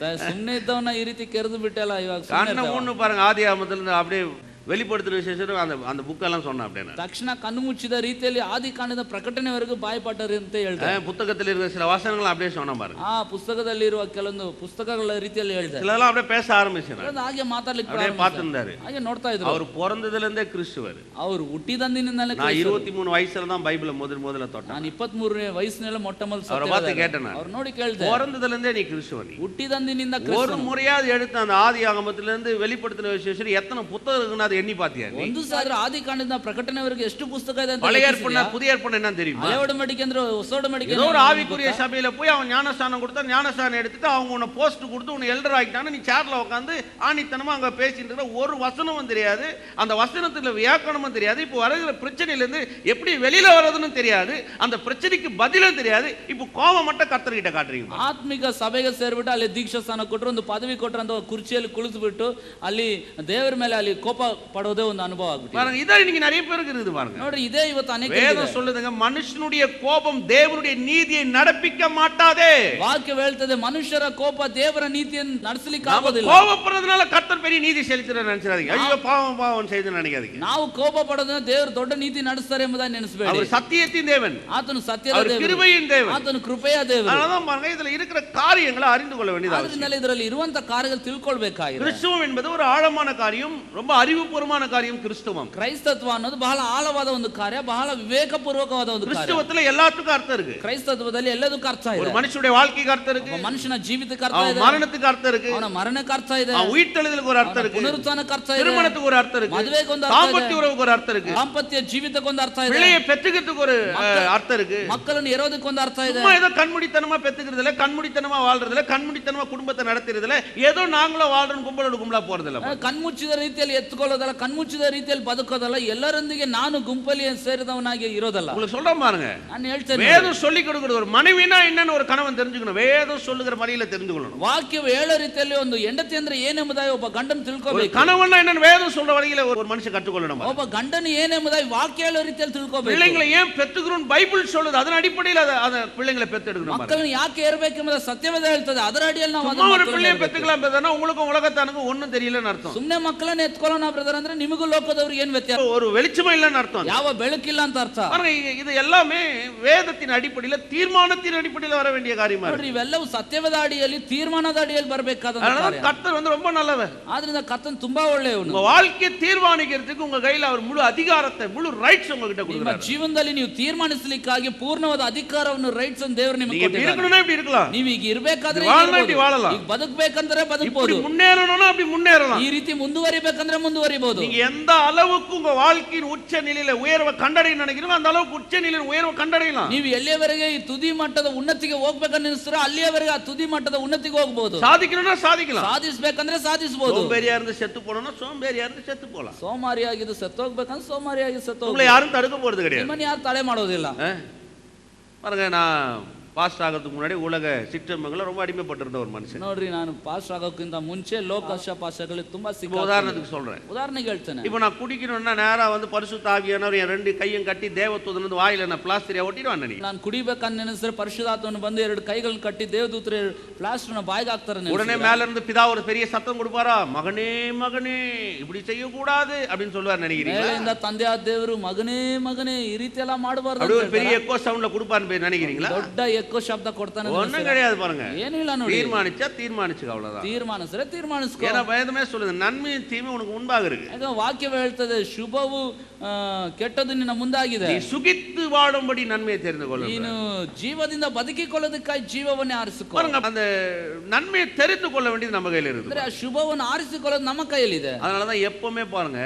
ಸುಮ್ಮನೆ ಇದ್ದವನ್ನ ಈ ರೀತಿ ಕೆರೆದು ಬಿಟ್ಟಲ್ಲ. ಇವಾಗ கண்ணை மூணு பாருங்க, ஆதி ஆகமத்துல இருந்து அப்படியே வெளிப்படுத்துற விசேஷம் அந்த புக்கெல்லாம் சொன்ன அப்படியே ತಕ್ಷಣ ಕಣ್ಣು ಮುಚ್ಚಿದ ರೀತಿಯಲ್ಲಿ ಆದಿ ಕಾಂಡದ ಪ್ರಕಟಣೆವರೆಗೂ ಬಾಯ್ಪಾಟರು ಅಂತ ಹೇಳ್ತಾರೆ. புத்தகத்தில் இருக்கிற சில வசனங்கள் அப்படியே சொன்ன பாருங்க. ಆ ಪುಸ್ತಕದಲ್ಲಿ ಇರುವ ಕೆಲವೊಂದು ಪುಸ್ತಕಗಳ ರೀತಿಯಲ್ಲಿ ಹೇಳ್ತಾರೆ. சிலலாம் அப்படியே பேச ஆரம்பிச்சாங்க, ಹಾಗೆ ಮಾತಾಡ್ಲಿಕ್ಕೆ அப்படியே பார்த்துட்டாரு. ಹಾಗೆ ನೋಡ್ತಾ ಇದ್ರು. அவர் பிறந்ததுல இருந்தே கிறிஸ்துவர். ಅವರು ಹುಟ್ಟಿದಂದಿನಿಂದಲೇ. நான் 23 வயசுல தான் பைபிளை முதல்ல தொட்டேன். ನಾನು 23ನೇ ವಯಸ್ಸಿನಲ್ಲಿ ಮೊಟ್ಟ ಮೊದಲು அவரை பார்த்து கேட்டேன், ಅವ್ರು ನೋಡಿ ಕೇಳಿದೆ, பிறந்ததுல இருந்தே நீ கிறிஸ்துவன். ಹುಟ್ಟಿದಂದಿನಿಂದ ஒரு முறையாவது எடுத்து அந்த ஆதி ஆகமத்துல இருந்து வெளிப்படுத்தின விசேஷம் எத்தனை புத்தகம் இருக்குன்னு அதை எண்ணி பாத்தியா நீ? ಒಂದು ಸಾವಿರ ಆದಿ ಕಾಂಡದಿಂದ ಪ್ರಕಟಣೆವರೆಗೂ ಎಷ್ಟು ಪುಸ್ತಕ ಇದೆ ಅಂತ. பழைய ஏற்பாடு புதிய ஏற்பாடு என்ன தெரியுமா? ಹಳೆ ಒಡಂಬಡಿಕೆ ಅಂದ್ರೆ ಹೊಸ ಒಡಂಬಡಿಕೆ. ஏதோ ஒரு ஆவிக்குரிய சபையில போய் அவன் ஞானஸ்தானம் கொடுத்தா, ஞானஸ்தானம் எடுத்துட்டு அவங்க உன்னை போஸ்ட் கொடுத்து உன்னை எல்டர் ஆகிட்டான்னு நீ சேர்ல உட்காந்து ஆணித்தனமா அங்க பேசிட்டு இருக்கிற, ஒரு வசனமும் தெரியாது, அந்த வசனத்துல வியாக்கணமும் தெரியாது, இப்போ வருகிற பிரச்சனையில இருந்து எப்படி வெளியில வர்றதுன்னு தெரியாது, அந்த பிரச்சனைக்கு பதிலும் தெரியாது. இப்போ கோபம் மட்டும் கர்த்தர்கிட்ட காட்டுறீங்க. ಆತ್ಮಿಕ ಸಭೆಗೆ ಸೇರ್ಬಿಟ್ಟು ಅಲ್ಲಿ ದೀಕ್ಷಾ ಸ್ಥಾನ ಕೊಟ್ಟರು, ಒಂದು ಪದವಿ ಕೊಟ್ಟರು ಅಂತ ಕುರ್ಚಿಯಲ್ಲಿ ಕುಳಿತುಬಿಟ್ಟು ಅಲ್ಲಿ ದೇವರ ಮೇಲೆ ಅಲ್ಲಿ ಕೋಪ ಪಡೋದೇ ಒಂದು ಅನುಭವ ಆಗ್ಬಿಟ್ಟು பாருங்க. இதை இன்னைக்கு நிறைய பேருக்கு இருக்குது பாருங்க. ನೋಡ್ರಿ, ಇದೇ ಇವತ್ತು ಅನೇಕ வேதம் சொல்லுதுங்க, மனுஷனுடைய கோபம் தேவனுடைய நீதியை நடப்பிக்க மாட்டாதே. ವಾಕ್ಯ ಹೇಳ್ತದೆ, ಮನುಷ್ಯರ ಕೋಪ ದೇವರ ನೀತಿಯನ್ನು ನಡೆಸಲಿಕ್ಕೆ நாம ಆಗೋದಿಲ್ಲ. கோபப்படுறதுனால கர்த்தர் பெரிய நீதி செலுத்துறாரு நினைச்சிராதீங்க. ஐயோ பாவம் பாவம் செய்து நினைக்காதீங்க. ನಾವು ಕೋಪ ಪಡೋದನ್ನ ದೇವರು ದೊಡ್ಡ ನೀತಿ ನಡೆಸ್ತಾರೆ ಎಂಬುದನ್ನು ನೆನೆಸಬೇಡಿ. அவர் சத்தியத்தின் தேவன், ಆತನು ಸತ್ಯದ அவர் ದೇವರು, கிருபையின் தேவன், ಆತನು ಕೃಪೆಯ ದೇವರು. அதனாலதான் பாருங்க, இதுல இருக்கிற காரியங்களை அறிந்து கொள்ள வேண்டியது அவசியம். ಆದ್ರಿಂದ ಇದರಲ್ಲಿ ಇರುವಂತ ಕಾರ್ಯಗಳು ತಿಳ್ಕೊಳ್ಬೇಕಾಗಿದೆ. கிறிஸ்துவம் என்பது ஒரு ஆழமான காரியம், ரொம்ப அறிவுபூர்வமான காரியம். கிறிஸ்துவம், ಕ್ರೈಸ್ತತ್ವ ಅನ್ನೋದು ಬಹಳ ಆಳವಾದ ಒಂದು ಕಾರ್ಯ, ಬಹಳ ವಿವೇಕಪೂರ್ವಕವಾದ ಒಂದು ಕಾರ್ಯ. கிறிஸ்துவத்துல எல்லாத்துக்கும் அர்த்தம் இருக்கு. ಕ್ರೈಸ್ತತ್ವದಲ್ಲಿ ಎಲ್ಲದಕ್ಕೂ ಅರ್ಥ ಇದೆ. ஒரு மனுஷனுடைய வாழ்க்கைக்கு அர்த்தம் இருக்கு, ಮನುಷ್ಯನ ಜೀವಿತಕ್ಕೆ ಅರ್ಥ அவன் ಇದೆ, மரணத்துக்கு அர்த்தம் இருக்கு, ಅವನ ಮರಣಕ್ಕೆ ಅರ್ಥ ಇದೆ, அவன் உயிர்த்தெழுதலுக்கு ஒரு அர்த்தம் இருக்கு, ಪುನರುತ್ಥಾನಕ್ಕೆ ಅರ್ಥ ಇದೆ, திருமணத்துக்கு ஒரு அர்த்தம் இருக்கு, ಮದುವೆಗೆ ಒಂದು ಅರ್ಥ ಇದೆ, தாம்பத்திய உறவுக்கு ஒரு அர்த்தம் இருக்கு, ದಾಂಪತ್ಯ ಜೀವಿತಕ್ಕೆ ಒಂದು ಅರ್ಥ ಇದೆ, பிள்ளையை பெற்றுக்கிறதுக்கு ஒரு அர்த்தம் இருக்கு, ಮಕ್ಕಳನ್ನು ಇರೋದಕ್ಕೆ ಒಂದು ಅರ್ಥ ಇದೆ. சும்மா ஏதோ கண்முடித்தனமா பெத்துக்கிறதுல, கண்முடித்தனமா வாழ்றதுல, கண்முடித்தனமா குடும்பத்தை நடத்துறதுல, ஏதோ நாங்களும் வாழ்றோம் கும்பலோட கும்பலா போறதில்ல. ಕಣ್ಮುಚ್ಚಿದ ರೀತಿಯಲ್ಲಿ ಎತ್ತುಕೊಳ್ಳೋದಲ್ಲ, ಕಣ್ಮುಚ್ಚಿದ ರೀತಿಯಲ್ಲಿ ಬದುಕೋದಲ್ಲ, ಎಲ್ಲರೊಂದಿಗೆ ನಾನು ಗುಂಪಲ್ಲಿ ಸೇರಿದವನಾಗಿ ಇರೋದಲ್ಲ. உங்களுக்கு சொல்றேன் பாருங்க, ನಾನು ಹೇಳ್ತೇನೆ, வேதம் சொல்லி கொடுக்கிறது ஒரு மனைவினா என்னன்னு ஒரு கணவன் தெரிஞ்சுக்கணும். வேதம் சொல்லுகிற முறையில தெரிஞ்சுக்கணும். ವಾಕ್ಯವು ಹೇಳೋ ರೀತಿಯಲ್ಲಿ ಒಂದು ಹೆಂಡತಿ ಅಂದ್ರೆ ಏನೆಂಬುದಾಗಿ ಒಬ್ಬ ಗಂಡನ ತಿಳ್ಕೋಬೇಕು. கணவன்னா என்னன்னு வேதம் சொல்ற வழியில ஒரு மனுஷன் கற்றுக்கொள்ளணும். ಒಬ್ಬ ಗಂಡನು ಏನೆಂಬುದಾಗಿ ವಾಕ್ಯ ಹೇಳೋ ರೀತಿಯಲ್ಲಿ ತಿಳ್ಕೋಬೇಕು. பிள்ளைங்களை ஏன் பெத்துக்கிறோம் பைபிள் சொல்லுது, அதன் அடிப்படையில் அந்த பிள்ளைங்களை பெத்தெடுக்கணும். ಮಕ್ಕಳನ್ನು ಯಾಕೆ ಇರಬೇಕೆಂಬುದ ಸತ್ಯವೇದ ಹೇಳ್ತದೆ, ಅದರ ಅಡಿಯಲ್ಲಿ ನಾವು சும்மா ஒரு பிள்ளையை பெத்துக்கலாம் பெத்தனா உங்களுக்கு உலகத்தானுக்கு ஒண்ணும் தெரியலன்னு அர்த்தம். ಸುಮ್ಮನೆ ಮಕ್ಕಳನ್ನ ಎತ್ಕೊಳ್ಳೋಣ ಬ್ರದರ್ ಅಂದ್ರೆ ನಿಮಗೂ ಲೋಕದವ್ರಿಗೆ ಏನ್ ವ್ಯತ್ಯಾಸ? ஒரு வெளிச்சமா இல்லன்னு அர்த்தம். ಯಾವ ಬೆಳಕಿಲ್ಲ ಅಂತ ಅರ್ಥ. இது எல்லாமே வேதத்தின் அடிப்படையில் தீர்மானத்தின் அடிப்படையில் வர வேண்டிய காரியமா இருக்கு. ಇವೆಲ್ಲವೂ ಸತ್ಯವೇದ ಅಡಿಯಲ್ಲಿ ತೀರ್ಮಾನದ ಅಡಿಯಲ್ಲಿ ಬರಬೇಕಾದ ಕಾರ್ಯ. கர்த்தர் ரொம்ப நல்லவர். ಆದ್ರಿಂದ ಕರ್ತನ್ ತುಂಬಾ ಒಳ್ಳೆಯವನು. உங்க வாழ்க்கையை தீர்மானிக்கிறதுக்கு உங்க கையில அவர் முழு அதிகாரத்தை, முழு ரைட்ஸ் உங்ககிட்ட கொடுக்கிறார். ನಿಮ್ಮ ಜೀವನದಲ್ಲಿ ನೀವು ತೀರ್ಮಾನಿಸಲಿಕ್ಕಾಗಿ ಪೂರ್ಣವಾದ ಅಧಿಕಾರವನ್ನು ರೈಟ್ಸ್ ಅನ್ನು ದೇವರು ನಿಮಗೆ ಕೊಟ್ಟಿದ್ದಾನೆ. இருக்கணும்னா இப்படி இருக்கலாம், ನೀವು ಈಗ ಇರಬೇಕಾದ್ರೆ இப்படி வாழலாம், ಈಗ ಬದುಕಬೇಕಂದ್ರೆ ಬದುಕಬಹುದು, இப்படி முன்னேறணும்னா அப்படி முன்னேறலாம், ಈ ರೀತಿ ಮುಂದುವರಿಬೇಕಂದ್ರೆ ಮುಂದುವರಿಬಹುದು. நீங்க எந்த அளவுக்கு உங்க வாழ்க்கையின் உச்ச நிலையில உயர்வை கண்டடைய நினைக்கிறீங்களோ அந்த அளவுக்கு உச்ச நிலையில உயர்வை கண்டடையலாம். ನೀವು ಎಲ್ಲಿಯವರೆಗೆ ಈ ತುದಿ ಮಟ್ಟದ ಉನ್ನತಿಗೆ ಹೋಗ್ಬೇಕಂತ ಅನಿಸ್ತೀರೋ ಅಲ್ಲಿಯವರೆಗೆ ಆ ತುದಿ ಮಟ್ಟದ ಉನ್ನತಿಗೆ ಹೋಗಬಹುದು. சாதிக்கணும்னா சாதிக்கலாம், ಸಾಧಿಸಬೇಕಂದ್ರೆ ಸಾಧಿಸಬಹುದು. சோம்பேறியா இருந்து செத்து போறோம்னா சோம்பேறியா இருந்து செத்து போலாம். ಸೋಮಾರಿಯಾಗಿದ್ದು ಸತ್ತೋಗ್ಬೇಕಂದ್ರೆ ಸೋಮಾರಿಯಾಗಿ ಸತ್ತೋಗ. உங்களை யாரும் தடுக்க போறது கிடையாது. ನಿಮ್ಮನ್ನು ಯಾರು ತಡೆ ಮಾಡೋದಿಲ್ಲ. பாருங்க, நான் பாஸ்ட் ஆகிறதுக்கு முன்னாடி உலக சிற்றம்பங்களை ரொம்ப அடிமைப்பட்டிருந்த ஒரு மனுஷன். ನೋಡ್ರಿ, ನಾನು ಪಾಸ್ ಆಗೋಕ್ಕಿಂತ ಮುಂಚೆ ಲೋಕಶ ಪಾಶಗಳಿಗೆ ತುಂಬಾ ಸಿಕ್ಕ. உதாரணத்துக்கு சொல்றேன், ಉದಾಹರಣೆಗೆ ಹೇಳ್ತೇನೆ. இப்போ நான் குடிக்கணும்னா நேரா வந்து பரிசுத்த ஆவியானவர் என் ரெண்டு கையும் கட்டி தேவதூதனது வாயில நான் பிளாஸ்டரியா ஒட்டிடுவான். ನಾನು ಕುಡಿಬೇಕಂತ ನೆನೆಸಿದ್ರೆ ಪರಿಶುದ್ಧಾತ್ಮನು ಬಂದು ಎರಡು ಕೈಗಳನ್ನು ಕಟ್ಟಿ ದೇವದೂತರು ಪ್ಲಾಸ್ಟರ್ನ ಬಾಯಿಗೆ ಹಾಕ್ತಾರೆ. உடனே மேல இருந்து பிதா ஒரு பெரிய சத்தம் கொடுப்பாரா, மகனே மகனே இப்படி செய்யக்கூடாது அப்படின்னு சொல்லுவார் நினைக்கிறீங்களா? ಮೇಲಿಂದ ತಂದೆಯಾದ ದೇವರು ಮಗನೇ ಮಗನೇ ಈ ರೀತಿ ಎಲ್ಲ ಮಾಡಬಾರದು அப்படி ஒரு பெரிய எக்கோ சவுண்ட்ல கொடுப்பான்னு நினைக்கிறீங்களா? ದೊಡ್ಡ ఎక్కువ ಶಬ್ದ ಕೊಡ್ತಾನೆ ஒண்ணும் கிடையாது பாருங்க. ಏನೂ ಇಲ್ಲ ನೋಡಿ. தீர்மானிச்சு அவ்வளவுதான். ತೀರ್ಮಾನಿಸಿದ್ರೆ ತೀರ್ಮಾನಿಸ್ಕೊ. ஏன்னா வேதமே சொல்லுது நன்மையும் தீமையும் உனக்கு முன்பாக இருக்கு. ಯಾಕಂದ್ರೆ ವಾಕ್ಯವೇ ಹೇಳ್ತದೆ ಶುಭವು ಕೆಟ್ಟದ್ದು ನಿನ್ನ ಮುಂದಾಗಿದೆ. நீ சுகித்து வாழும்படி நன்மையை தெரிந்து கொள்ள. ನೀನು ಜೀವದಿಂದ ಬದುಕಿಕೊಳ್ಳೋದಕ್ಕಾಗಿ ಜೀವವನ್ನೇ ಆರಿಸಿಕೊ. அந்த நன்மையை தெரிந்து கொள்ள வேண்டியது நம்ம கையில இருக்கு. ಅಂದ್ರೆ ಆ ಶುಭವನ್ನು ಆರಿಸಿಕೊಳ್ಳೋದು ನಮ್ಮ ಕೈಯಲ್ಲಿದೆ. அதனாலதான் எப்பவுமே பாருங்க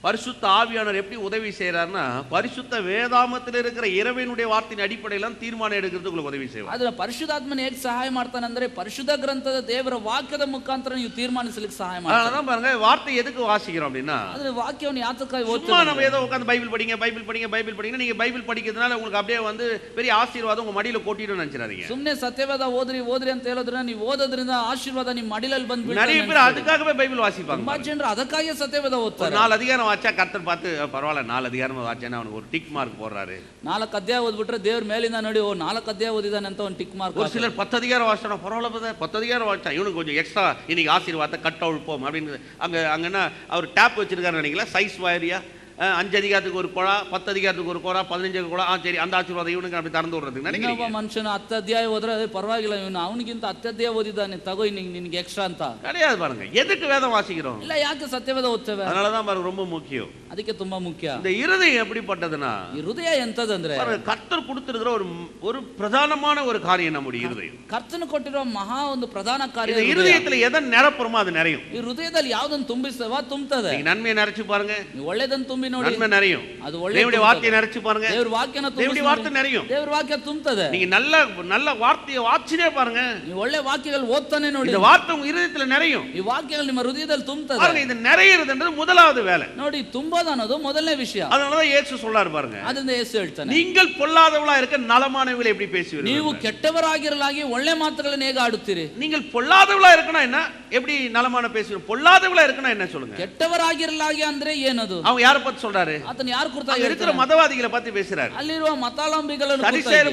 பரிசுத்த ஆவியானவர் எப்படி உதவி செய்யறாருன்னா பரிசுத்த வேதாமத்தில் இருக்கிற இறைவனுடைய வார்த்தையின் அடிப்படையில தீர்மானம் எடுக்கிறதுக்கு உங்களுக்கு உதவி செய்வார். ಆದ್ರೆ ಪರಿಶುದ್ಧಾತ್ಮನ ಹೇಗೆ ಸಹಾಯ ಮಾಡ್ತಾನೆ ಅಂದ್ರೆ ಪರಿಶುದ್ಧ ಗ್ರಂಥದ ದೇವರ ವಾಕ್ಯದ ಮುಖಾಂತರ ನೀವು ತೀರ್ಮಾನಿಸಲಿಕ್ಕೆ ಸಹಾಯ ಮಾಡ್ತಾನೆ. அதனால பாருங்க வார்த்தை எதுக்கு வாசிக்கிறோம் அப்படின்னா ಆದ್ರೆ ವಾಕ್ಯವನ್ನು ಯಾತಕ್ಕಾಗಿ ಓದ್ತೀವಿ? சும்மா நம்ம ஏதோ உட்கார்ந்து பைபிள் படிங்க நீங்க பைபிள் படிக்கிறதுனால உங்களுக்கு அப்படியே வந்து பெரிய ஆசீர்வாதம் உங்க மடியில கொட்டிடும் நினைச்சிராதீங்க. ಸುಮ್ಮನೆ ಸತ್ಯವೇದ ಓದ್ರಿ ಅಂತ ಹೇಳೋದ್ರಿಂದ ನೀವು ಓದೋದ್ರಿಂದ ಆಶೀರ್ವಾದ ನಿಮ್ಮ ಮಡಿಲಲ್ಲಿ ಬಂದ್ಬಿಡುತ್ತೆ. நிறைய பேர் அதுக்காகவே பைபிள் வாசிப்பாங்க. ತುಂಬಾ ಜನರು ಅದಕ್ಕಾಗಿ ಸತ್ಯವೇದ ಓದ್ತಾರೆ. 4 அதிகாரம் வாச்சா கர்த்தர் பார்த்து பரவாயில்ல 4 அதிகாரம் வாச்சேன்னா அவனுக்கு ஒரு டிக் மார்க் போடுறாரு. 4 ಅಧ್ಯಾಯ ಓದ್ಬಿಟ್ರೆ ದೇವ್ರ ಮೇಲಿಂದ ನೋಡಿ 4 ಅಧ್ಯಾಯ ಓದಿದಾನೆ ಅಂತ ಒಂದು ಟಿಕ್ ಮಾರ್ಕ್. ஒரு சிலர் 10 அதிகாரம் வாசிச்சா பரவாயில்ல 10 அதிகாரம் வாசிச்சா இவனுக்கு கொஞ்சம் எக்ஸ்ட்ரா இன்னைக்கு ஆசீர்வாதத்தை கட் அவுழ்ப்போம் அப்படின்னு அங்கன்னா அவர் டேப் வச்சிருக்காரு நினைக்கல சைஸ் வாரியா 5 அதிகாரத்துக்கு ஒரு குழா 10 அதிகாரத்துக்கு ஒரு குழா 15 குழா சரி அந்த ஆசீர்வாதம் இவனுக்கு அப்படி திறந்து விடுறதுக்கு நினைக்கிறேன். ಇನ್ನೊಬ್ಬ ಮನುಷ್ಯನ 10 ಅಧ್ಯಾಯ ಓದ್ರೆ ಪರವಾಗಿಲ್ಲ ಇವನು ಅವನಿಗಿಂತ 10 ಅಧ್ಯಾಯ ಓದಿದ್ದಾನೆ ತಗೋ ನಿನಗೆ ಎಕ್ಸ್ಟ್ರಾ ಅಂತ கிடையாது. பாருங்க எதுக்கு வேதம் வாசிக்கிறோம்? ಇಲ್ಲ ಯಾಕೆ ಸತ್ಯವೇದ ಓದ್ತೇವೆ? அதனால தான் பாருங்க ரொம்ப முக்கியம். ಅದಕ್ಕೆ ತುಂಬಾ ಮುಖ್ಯ. இந்த இருதயம் எப்படிப்பட்டதுன்னா ಈ ಹೃದಯ ಎಂತದಂದ್ರೆ கர்த்தர் கொடுத்திருக்கிற ஒரு பிரதானமான ஒரு காரியம் நம்முடைய இருதயம். ಕರ್ತನು ಕೊಟ್ಟಿರೋ ಮಹಾ ಒಂದು ಪ್ರಧಾನ ಕಾರ್ಯ. இந்த இருதயத்துல எதை நிரப்புறமோ அது நிறையும். ಈ ಹೃದಯದಲ್ಲಿ ಯಾವ್ದನ್ನು ತುಂಬಿಸ್ತೇವೋ ತುಂಬುತ್ತದೆ. நீங்க நன்மையை நிறைச்சு பாருங்க, ನೀವು ಒಳ್ಳೆದನ್ನು ತುಂಬಿ ನೋಡಿ நன்மை நிறையும். ಅದು ಒಳ್ಳೆ தேவனுடைய வார்த்தையை நிறைச்சு பாருங்க, ದೇವರ ವಾಕ್ಯನ ತುಂಬಿ தேவனுடைய வார்த்தை நிறையும். ದೇವರ ವಾಕ್ಯ ತುಂಬುತ್ತದೆ. நீங்க நல்ல வார்த்தையை வாசினே பாருங்க, ನೀವು ಒಳ್ಳೆ ವಾಕ್ಯಗಳು ಓದ್ತಾನೆ ನೋಡಿ, இந்த வார்த்தை உங்க இருதயத்துல நிறையும். ಈ ವಾಕ್ಯಗಳು ನಿಮ್ಮ ಹೃದಯದಲ್ಲಿ ತುಂಬುತ್ತದೆ. பாருங்க இது நிறையிறதுன்றது முதலாவது வேலை. ನೋಡಿ ತುಂಬೋದು ಅನ್ನೋದು ಮೊದಲನೇ ವಿಷಯ. அதனால தான் இயேசு சொல்றாரு பாருங்க, ಅದನ್ನ ಯೇಸು ಹೇಳ್ತಾನೆ, நீங்கள் பொல்லாதவளா இருக்க நலமானவளை எப்படி பேசுவீர்கள்? ನೀವು ಕೆಟ್ಟವರಾಗಿರಲಾಗಿ ಒಳ್ಳೆ ಮಾತುಗಳನ್ನು ಹೇಗೆ ಆಡುತ್ತೀರಿ? நீங்கள் பொல்லாதவளா இருக்கணும் என்ன எப்படி நலமான பேசுவீங்க? பொல்லாதவளா இருக்கணும் என்ன சொல்லுங்க? ಕೆಟ್ಟವರಾಗಿರಲಾಗಿ ಅಂದ್ರೆ ಏನದು? அவங்க யாரை பத்தி சொல்றாரு? ಅದನ್ನ ಯಾರು ಕುರಿತಾಗಿ இருக்கிற மதவாதிகளை பத்தி பேசுறாரு. ಅಲ್ಲಿರುವ ಮತಾಲಂಬಿಗಳನ್ನು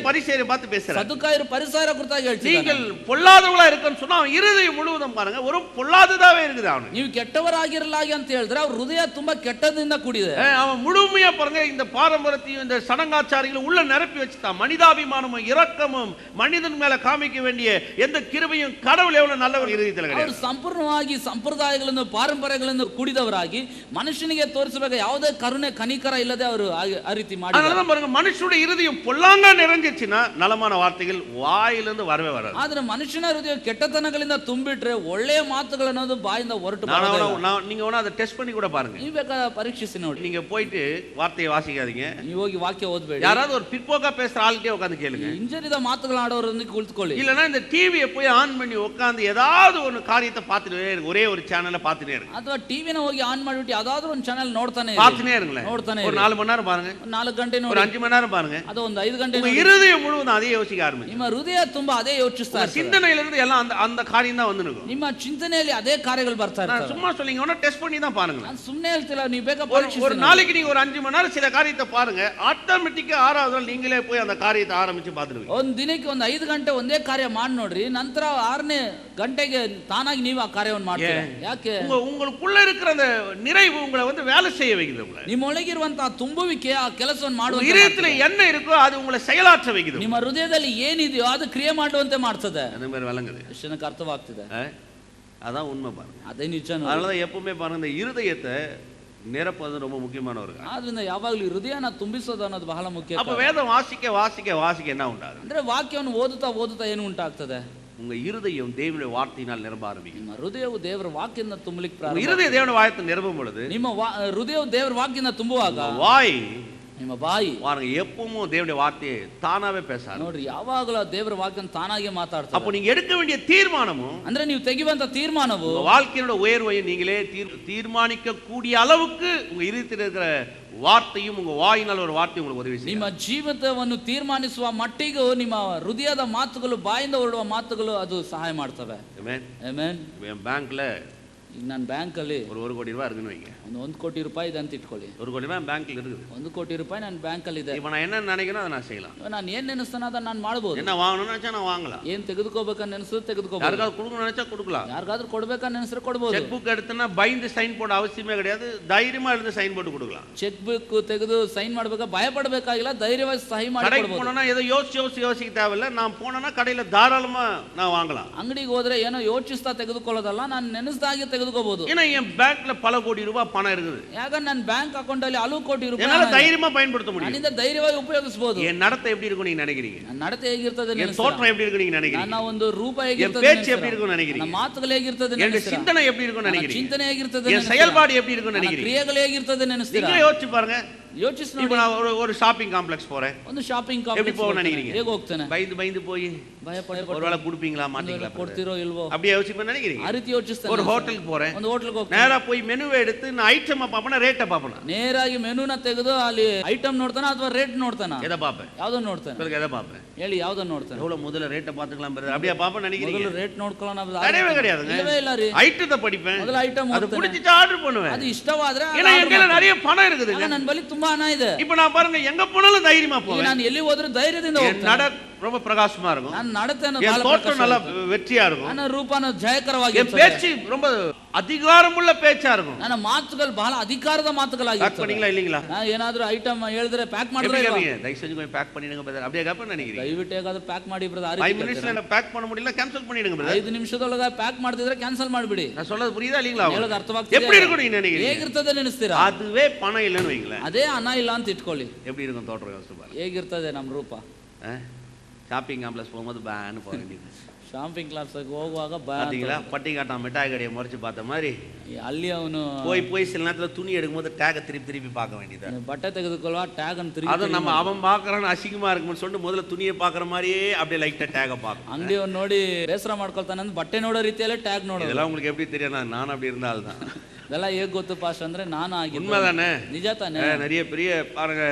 பரிசேயரை பார்த்து பேசுறாரு. ಸದುಕಾಯರು ಪರಿಸರ ಕುರಿತಾಗಿ ಹೇಳ್ತಾರೆ. நீங்கள் பொல்லாதவளா இருக்கன்னு சொன்னா அவன் இருதயம் முழுவதும் பாருங்க ஒரு பொல்லாததாவே இருக்குது. அவனுக்கு ನೀವು ಕೆಟ್ಟವರಾಗಿರಲಾಗಿ ಅಂತ ಹೇಳಿದ್ರೆ ಅವ್ರ ಹೃದಯ ತುಂಬಾ ಕೆಟ್ಟದಿಂದ ಕೂಡಿದೆ. அவன் முழுமையா பாருங்க இந்த பாரம்பரியத்தையும் இந்த சடங்காச்சாரங்களும் உள்ள நிரப்பி வச்சுட்டான். மனிதாபிமானமும் இரக்கமும் மனிதன் மேல காமிக்க வேண்டிய எந்த கிருபையும் கடவுள் எவ்வளவு நல்லவர் இருதயத்தில் கிடையாது. ಅವರು ಸಂಪೂರ್ಣವಾಗಿ ಸಂಪ್ರದಾಯಗಳನ್ನು ಪಾರಂಪರ್ಯಗಳನ್ನು ಕೂಡಿದವರಾಗಿ ಮನುಷ್ಯನಿಗೆ ತೋರಿಸಬೇಕು ಯಾವುದೇ ಕರುಣೆ ಕನಿಕರ ಇಲ್ಲದೆ ಅವರು ಆ ರೀತಿ ಮಾಡಿದ್ದಾರೆ. அதனால பாருங்க மனுஷனுடைய இருதயம் பொல்லாங்கா நிறைஞ்சிச்சுன்னா நலமான வார்த்தைகள் வாயிலிருந்து வரவே வராது. ಆದ್ರೆ ಮನುಷ್ಯನ ಹೃದಯ ಕೆಟ್ಟತನಗಳಿಂದ ತುಂಬಿಟ್ರೆ ಒಳ್ಳೆಯ ಮಾತುಗಳು ಅನ್ನೋದು ಬಾಯಿಂದ ಹೊರಟು ಬರೋದಿಲ್ಲ. நீங்க வேணா அதை டெஸ்ட் பண்ணி கூட பாருங்க. ನೀವು ಬೇಕಾದ ಪರೀಕ್ಷಿಸಿ ನೋಡಿ. நீங்க போயிட்டு வார்த்தையை வாசிக்காதீங்க, ನೀವು ಹೋಗಿ ವಾಕ್ಯ ಓದಬೇಡಿ. யாராவது ஒரு பிற்போக்கா பேசுற ஆள்கிட்டே உட்கார்ந்து கேளுங்க. ಇಂಜರಿದ ಮಾತುಗಳು ಆಡೋರನ್ನ ಕುಳಿತುಕೊಳ್ಳಿ. இல்லனா இந்த டிவியை போய் ஆன் பண்ணி உட்கார்ந்து ஏதாவது ஒரு காரியத்தை பார்த்துட்டே இருங்க, ஒரே ஒரு சேனலை பார்த்துட்டே இருங்க. ಅಥವಾ ಟಿವಿನ ಹೋಗಿ ಆನ್ ಮಾಡಿಬಿಟ್ಟು ಯಾವ್ದಾದ್ರು ಒಂದು ಚಾನೆಲ್ ನೋಡ್ತಾನೆ பார்த்துட்டே இருங்களேன். ನೋಡ್ತಾನೆ ஒரு 4 மணி நேரம் பாருங்க, 4 ಗಂಟೆ ನೋಡಿ, ஒரு 5 மணி நேரம் பாருங்க, ಅದು ಒಂದು 5 ಗಂಟೆ உங்க ನೋಡಿ. இருதயம் முழுவதும் அதே யோசிக்க ஆரம்பிச்சு. ನಿಮ್ಮ ಹೃದಯ ತುಂಬಾ ಅದೇ ಯೋಚಿಸ್ತಾ ಇರ್ತದೆ. சிந்தனையில இருந்து எல்லாம் அந்த காரியம் தான் வந்து நிக்கும். ನಿಮ್ಮ ಚಿಂತನೆಯಲ್ಲಿ ಅದೇ ಕಾರ್ಯಗಳು ಬರ್ತಾ நான் ಇರ್ತವೆ. சும்மா சொல்லிங்க, ஒண்ணா டெஸ்ட் பண்ணி தான் பாருங்க. ನಾನು ಸುಮ್ಮನೆ ಹೇಳ್ತಿಲ್ಲ, ನೀವು ಬೇಕಾ ஒரு ಪರೀಕ್ಷಿಸಿ. நாளைக்கு நீங்க ஒரு 5 மணி நேரம் சில காரியத்தை பாருங்க, ஆட்டோமேட்டிக்கா 6வது நாள் நீங்களே போய் அந்த காரியத்தை ஆரம்பிச்சு பார்த்துடுவீங்க. ಒಂದು ದಿನಕ್ಕೆ ಒಂದು 5 ಗಂಟೆ ಒಂದೇ ಕಾರ್ಯ ಮಾಡಿ ನೋಡ್ರಿ, ನಂತರ 6ನೇ ಗಂಟೆಗೆ ತಾನಾಗಿ ನೀವು ಆ ಕಾರ್ಯವನ್ನು ಮಾಡ್ತೀರಾ. ಯಾಕೆ? உங்களுக்குள்ள இருக்கிற அந்த நிறைவு உங்களை வந்து வேலை செய்ய வைக்குது. உங்களை ನಿಮ್ಮೊಳಗಿರುವಂತಹ ತುಂಬುವಿಕೆ ಆ ಕೆಲಸವನ್ನು ಮಾಡುವ. இதயத்துல என்ன இருக்கோ அது உங்களை செயலாற்ற வைக்குது. ನಿಮ್ಮ ಹೃದಯದಲ್ಲಿ ಏನಿದೆಯೋ ಅದು ಕ್ರಿಯೆ ಮಾಡುವಂತೆ ಮಾಡ್ತದೆ. அந்த மாதிரி விளங்குது. ಎಷ್ಟು ಅರ್ಥವಾಗ್ತಿದೆ? அதான் உண்மை பாருங்க. ಅದೇ ನಿಜ. அதனாலதான் எப்பவுமே பாருங்க இந்த இருதயத்தை நிரப்புவது ரொம்ப முக்கியமான ஒரு காரியம். ಆದ್ರಿಂದ ಯಾವಾಗಲೂ ಹೃದಯನ ತುಂಬಿಸೋದು ಅನ್ನೋದು ಬಹಳ ಮುಖ್ಯ. அப்ப வேதம் வாசிக்க என்ன உண்டாகும்? ಅಂದ್ರೆ ವಾಕ್ಯವನ್ನು ಓದುತ್ತಾ ಏನು ಉಂಟಾಗ್ತದೆ? உங்க இருதயம் தேவனுடைய வார்த்தையினால் நிரம்ப ஆரம்பிக்கும். ನಿಮ್ಮ ಹೃದಯವು ದೇವರ ವಾಕ್ಯದಿಂದ ತುಂಬಲಿಕ್ಕೆ உங்க ಪ್ರಾರಂಭ. இருதய தேவனுடைய வாயத்தை நிரப்பும் பொழுது ನಿಮ್ಮ ಹೃದಯವು ದೇವರ ವಾಕ್ಯದಿಂದ ತುಂಬುವಾಗ வாய் ನಿಮ್ಮ ಬಾಯಿ பாருங்க எப்பவும் தேவனுடைய வார்த்தையை தானாவே பேசாது. ನೋಡ್ರಿ, ಯಾವಾಗಲೂ ದೇವರ ವಾಕ್ಯ ತಾನಾಗೆ ಮಾತಾಡ್ತಾರೆ. அப்ப நீங்க எடுக்க வேண்டிய தீர்மானமும் ಅಂದ್ರೆ ನೀವು ತೆಗೆಯುವಂತ ತೀರ್ಮಾನವು உங்க வாழ்க்கையோட உயர்வையும் நீங்களே தீர்மானிக்க கூடிய அளவுக்கு உங்க இருதயத்தில் இருக்கிற வார்த்தையும் உங்க வாயினால் ஒரு வார்த்தை உங்களுக்கு உதவி செய்யும். ನಿಮ್ಮ ಜೀವಿತವನ್ನು ತೀರ್ಮಾನಿಸುವ ಮಟ್ಟಿಗೂ ನಿಮ್ಮ ಹೃದಯದ ಮಾತುಗಳು, ಬಾಯಿಂದ ಹೊರಡುವ ಮಾತುಗಳು ಅದು ಸಹಾಯ ಮಾಡ್ತವೆ. ಆಮೆನ್. ಆಮೆನ್. பேங்க்ல ಈಗ ನಾನು ಬ್ಯಾಂಕಲ್ಲಿ ஒரு கோடி ரூபாய் இருக்குன்னு வைங்க. ಒಂದು ಕೋಟಿ ರೂಪಾಯಿ ಇದೆ ಅಂತ ಇಟ್ಕೊಳ್ಳಿ. 1 கோடி ரூபாய் பேங்க்ல இருக்குது. 1 ಕೋಟಿ ರೂಪಾಯಿ ನನ್ನ ಬ್ಯಾಂಕಲ್ಲಿ ಇದೆ. இப்போ நான் என்ன நினைக்கிறேனோ அதை நான் செய்யலாம். ನಾನು ಏನ್ ನೆನೆಸ್ತಾನೋ ಅದನ್ನ ನಾನು ಮಾಡಬಹುದು. என்ன வாங்கணும்னு நினைச்சா நான் வாங்கலாம். ಏನ್ ತೆಗೆದುಕೋಬೇಕನ್ನ ನೆನೆಸಿದ್ರೆ ತೆಗೆದುಕೋಬಹುದು. யாருக்காவது கொடுக்கணும்னு நினைச்சா கொடுக்கலாம். ಯಾರಿಗಾದ್ರೂ ಕೊಡಬೇಕನ್ನ ನೆನೆಸಿದ್ರೆ ಕೊಡಬಹುದು. செக் புக் எடுத்தனா பயந்து சைன் போட அவசியமே கிடையாது. தைரியமா எழுதி சைன் போட்டு கொடுக்கலாம். ಚೆಕ್ ಬುಕ್ ತೆಗೆದು ಸೈನ್ ಮಾಡಬೇಕಾ ಭಯ ಪಡಬೇಕಾಗಿಲ್ಲ, ಧೈರ್ಯವಾಗಿ ಸಹಿ ಮಾಡಿ ಕೊಡಬಹುದು. கடைக்கு போனா ஏதோ யோசிக்க தேவையில்லை. நான் போனா கடையில தாராளமா நான் வாங்கலாம். ಅಂಗಡಿಗೆ ಹೋದ್ರೆ ಏನೋ ಯೋಚಿಸ್ತಾ ತೆಗೆದುಕೊಳ್ಳೋದಲ್ಲ, ನಾನು ನೆನೆಸ್ದಾಗೆ ತೆಗೆದುಕೋಬಹುದು. ஏன்னா என் பேங்க்ல பல கோடி ரூபாய் பணம் இருக்குது. ಯಾಕಂದ್ರೆ ನನ್ನ ಬ್ಯಾಂಕ್ ಅಕೌಂಟ್ ಅಲ್ಲಿ ಹಲವು ಕೋಟಿ ರೂಪಾಯಿ என்னால தைரியமா பயன்படுத்த முடியும். ನನ್ನಿಂದ ಧೈರ್ಯವಾಗಿ ಉಪಯೋಗಿಸಬಹುದು. என் நடத்தை எப்படி இருக்கும் நீங்க நினைக்கிறீங்க? ನನ್ನ ನಡತೆ ಹೇಗಿರ್ತದೆ என் தோற்றம் எப்படி இருக்கு நீங்க நினைக்கிறீங்க? ನನ್ನ ಒಂದು ರೂಪ என் ಹೇಗಿರ್ತದೆ, பேச்சு எப்படி இருக்கும் நினைக்கிறீங்க? ನನ್ನ ಮಾತುಗಳು ಹೇಗಿರ್ತದೆ, என் சிந்தனை எப்படி இருக்கும் நினைக்கிறீங்க? ಚಿಂತನೆ ಹೇಗಿರ್ತದೆ, என் செயல்பாடு எப்படி இருக்கும் நினைக்கிறீங்க? ಕ್ರಿಯೆಗಳು ಹೇಗಿರ್ತದೆ ನೆನೆಸ್ತೀರಾ? நீங்களே யோசிச்சு பாருங்க. ಯೋಚಿಸಿ இப்போ ನೋಡಿ. நான் ஒரு ஷாப்பிங் காம்ப்ளெக்ஸ் போறேன். ಒಂದು ಶಾಪಿಂಗ್ எப்படி ಕಾಂಪ್ಲೆಕ್ಸ್ போக நினைக்கிறீங்க? ಹೇಗೆ ಹೋಗ್ತಾನೆ? பயந்து போய் ಭಯ ಪಟ್ಟು ஒருவேளை கொடுப்பீங்களா மாட்டீங்களா ಕೊಡ್ತಿರೋ ಇಲ್ವೋ அப்படியே யோசிச்சு நினைக்கிறீங்க? ಆ ರೀತಿ ಯೋಚಿಸ್ತಾನೆ. ஒரு ஹோட்டலுக்கு போறேன். ಒಂದು ಹೋಟೆಲ್ಗೆ ಹೋಗ್ತಾನೆ. நேரா போய் மெனுவை எடுத்து நான் ஐட்டமை பார்ப்பேனா ரேட்டை பார்ப்பேனா? ನೇರಾಗಿ ಮೆನುನ ತೆಗೆದು ಅಲ್ಲಿ ಐಟಮ್ ನೋಡ್ತಾನ ಅಥವಾ ರೇಟ್ ನೋಡ್ತಾನ? எதை பார்ப்பேன்? ಯಾವ್ದನ್ನ ನೋಡ್ತಾನೆ? உங்களுக்கு எதை பார்ப்பேன்? ಹೇಳಿ ಯಾವ್ದನ್ನ ನೋಡ್ತಾನೆ? எவ்வளவு முதல்ல ரேட்டை பார்த்துக்கலாம் பிரதர் அப்படியே பார்ப்பேன் நினைக்கிறீங்க? ಮೊದಲು ರೇಟ್ ನೋಡ್ಕೊಳ್ಳೋಣ. கிடையவே கிடையாதுங்க. ಇಲ್ಲವೇ ಇಲ್ಲ ರೀ. ஐட்டத்தை படிப்பேன். ಮೊದಲು ಐಟಮ್ அது பிடிச்சிட்டு ஆர்டர் பண்ணுவேன். ಅದು ಇಷ್ಟವಾದ್ರೆ ஏன்னா என் கையில நிறைய பணம் இருக்குதுங்க. ನನ್ನ ಬಳಿ ತುಂಬಾ ಹಣ ಇದೆ. இப்போ நான் பாருங்க எங்க போனாலும் தைரியமா ಈಗ போவேன். ನಾನು ಎಲ್ಲಿ ಹೋದ್ರೂ ಧೈರ್ಯದಿಂದ என் ಹೋಗ್ತೇನೆ. நட ரொம்ப பிரகாசமா இருக்கும். ನನ್ನ ನಡತೆ என் தோற்றம் நல்ல வெற்றியா இருக்கும். ನನ್ನ ರೂಪನ ಜಯಕರವಾಗಿ என் பேச்சு ரொம்ப அதிகாரமுள்ள பேச்சா இருக்கும். ನನ್ನ ಮಾತುಗಳು ಬಹಳ ಅಧಿಕಾರದ பேக் ಮಾತುಗಳಾಗಿರ್ತವೆ. பண்ணீங்களா இல்லீங்களா? ಏನಾದ್ರೂ ಐಟಮ್ ಹೇಳಿದ್ರೆ ಪ್ಯಾಕ್ ಮಾಡಿದ್ರೆ எப்படி கேப்பீங்க? தயவு செஞ்சு கொஞ்சம் பேக் பண்ணிடுங்க பிரதர் அப்படியே கேப்ப நினைக்கிறீங்க? ದಯವಿಟ್ಟು ಹೇಗಾದ್ರೂ ಪ್ಯಾಕ್ ಮಾಡಿ ಬ್ರದರ್. 5 நிமிஷத்துல என்ன பேக் பண்ண முடியல கேன்சல் பண்ணிடுங்க பிரதர். 5 ನಿಮಿಷದೊಳಗೆ ಪ್ಯಾಕ್ ಮಾಡ್ತಿದ್ರೆ ಕ್ಯಾನ್ಸಲ್ ಮಾಡಿಬಿಡಿ. நான் சொல்றது புரியுதா இல்லீங்களா? ಹೇಳೋದು ಅರ್ಥವಾಗ್ತಿದೆ? எப்படி இருக்கும் நீங்க நினைக்கிறீங்க? ಹೇಗಿರ್ತದೆ ನೆನೆಸ್ತೀರಾ? அதுவே பணம் இல்லன்னு வைங்களேன். ಅದೇ ಹಣ ಇಲ್ಲ ಅಂತ ಇಟ್ಕೊಳ್ಳಿ. எப்படி இருக்கும் தோற்றம் யோசிச்சு பாருங்க. ಹೇಗಿರ್ತದೆ ನಮ್ಮ ರೂಪ? ஷாப்பிங் காம்ப்ளெக்ஸ் போகும்போது பேன்னு போக வேண்டியது. ಶಾಪಿಂಗ್ ಕ್ಲಾಸ್ ಹೋಗುವಾಗ பாத்தீங்களா பட்டிக்காட்டா மிட்டாய் கடையை முறைச்சு பார்த்த மாதிரி ಅಲ್ಲಿ ಅವನು போய் சில நேரத்துல துணி எடுக்கும்போது டேக திருப்பி பார்க்க வேண்டியது. ಬಟ್ಟೆ ತೆಗೆದುಕೊಳ್ಳುವ ಟ್ಯಾಗ್ ಅನ್ನು ತಿರುಗಿ அது நம்ம அவன் பார்க்கறான்னு அசிங்கமா இருக்கும்னு சொல்லிட்டு முதல்ல துணியை பார்க்குற மாதிரியே அப்படியே லைட்டா டேக பார்க்கும். ಅಂಗಡಿಯವನು ನೋಡಿ ಬೇಸರ ಮಾಡ್ಕೊಳ್ತಾನೆ ಅಂದ್ರೆ ಬಟ್ಟೆ ನೋಡೋ ರೀತಿಯಲ್ಲೇ ಟ್ಯಾಗ್ ನೋಡೋದು. இதெல்லாம் உங்களுக்கு எப்படி தெரியும்? நான் அப்படி இருந்த ஆள் தான். ಇದೆಲ್ಲ ಹೇಗೆ ಗೊತ್ತು ಪಾಸ್ಟ್ ಅಂದ್ರೆ ನಾನು ಆಗಿದ್ದೆ. உண்மைதானே? ನಿಜ ತಾನೆ? நிறைய பெரிய பாருங்க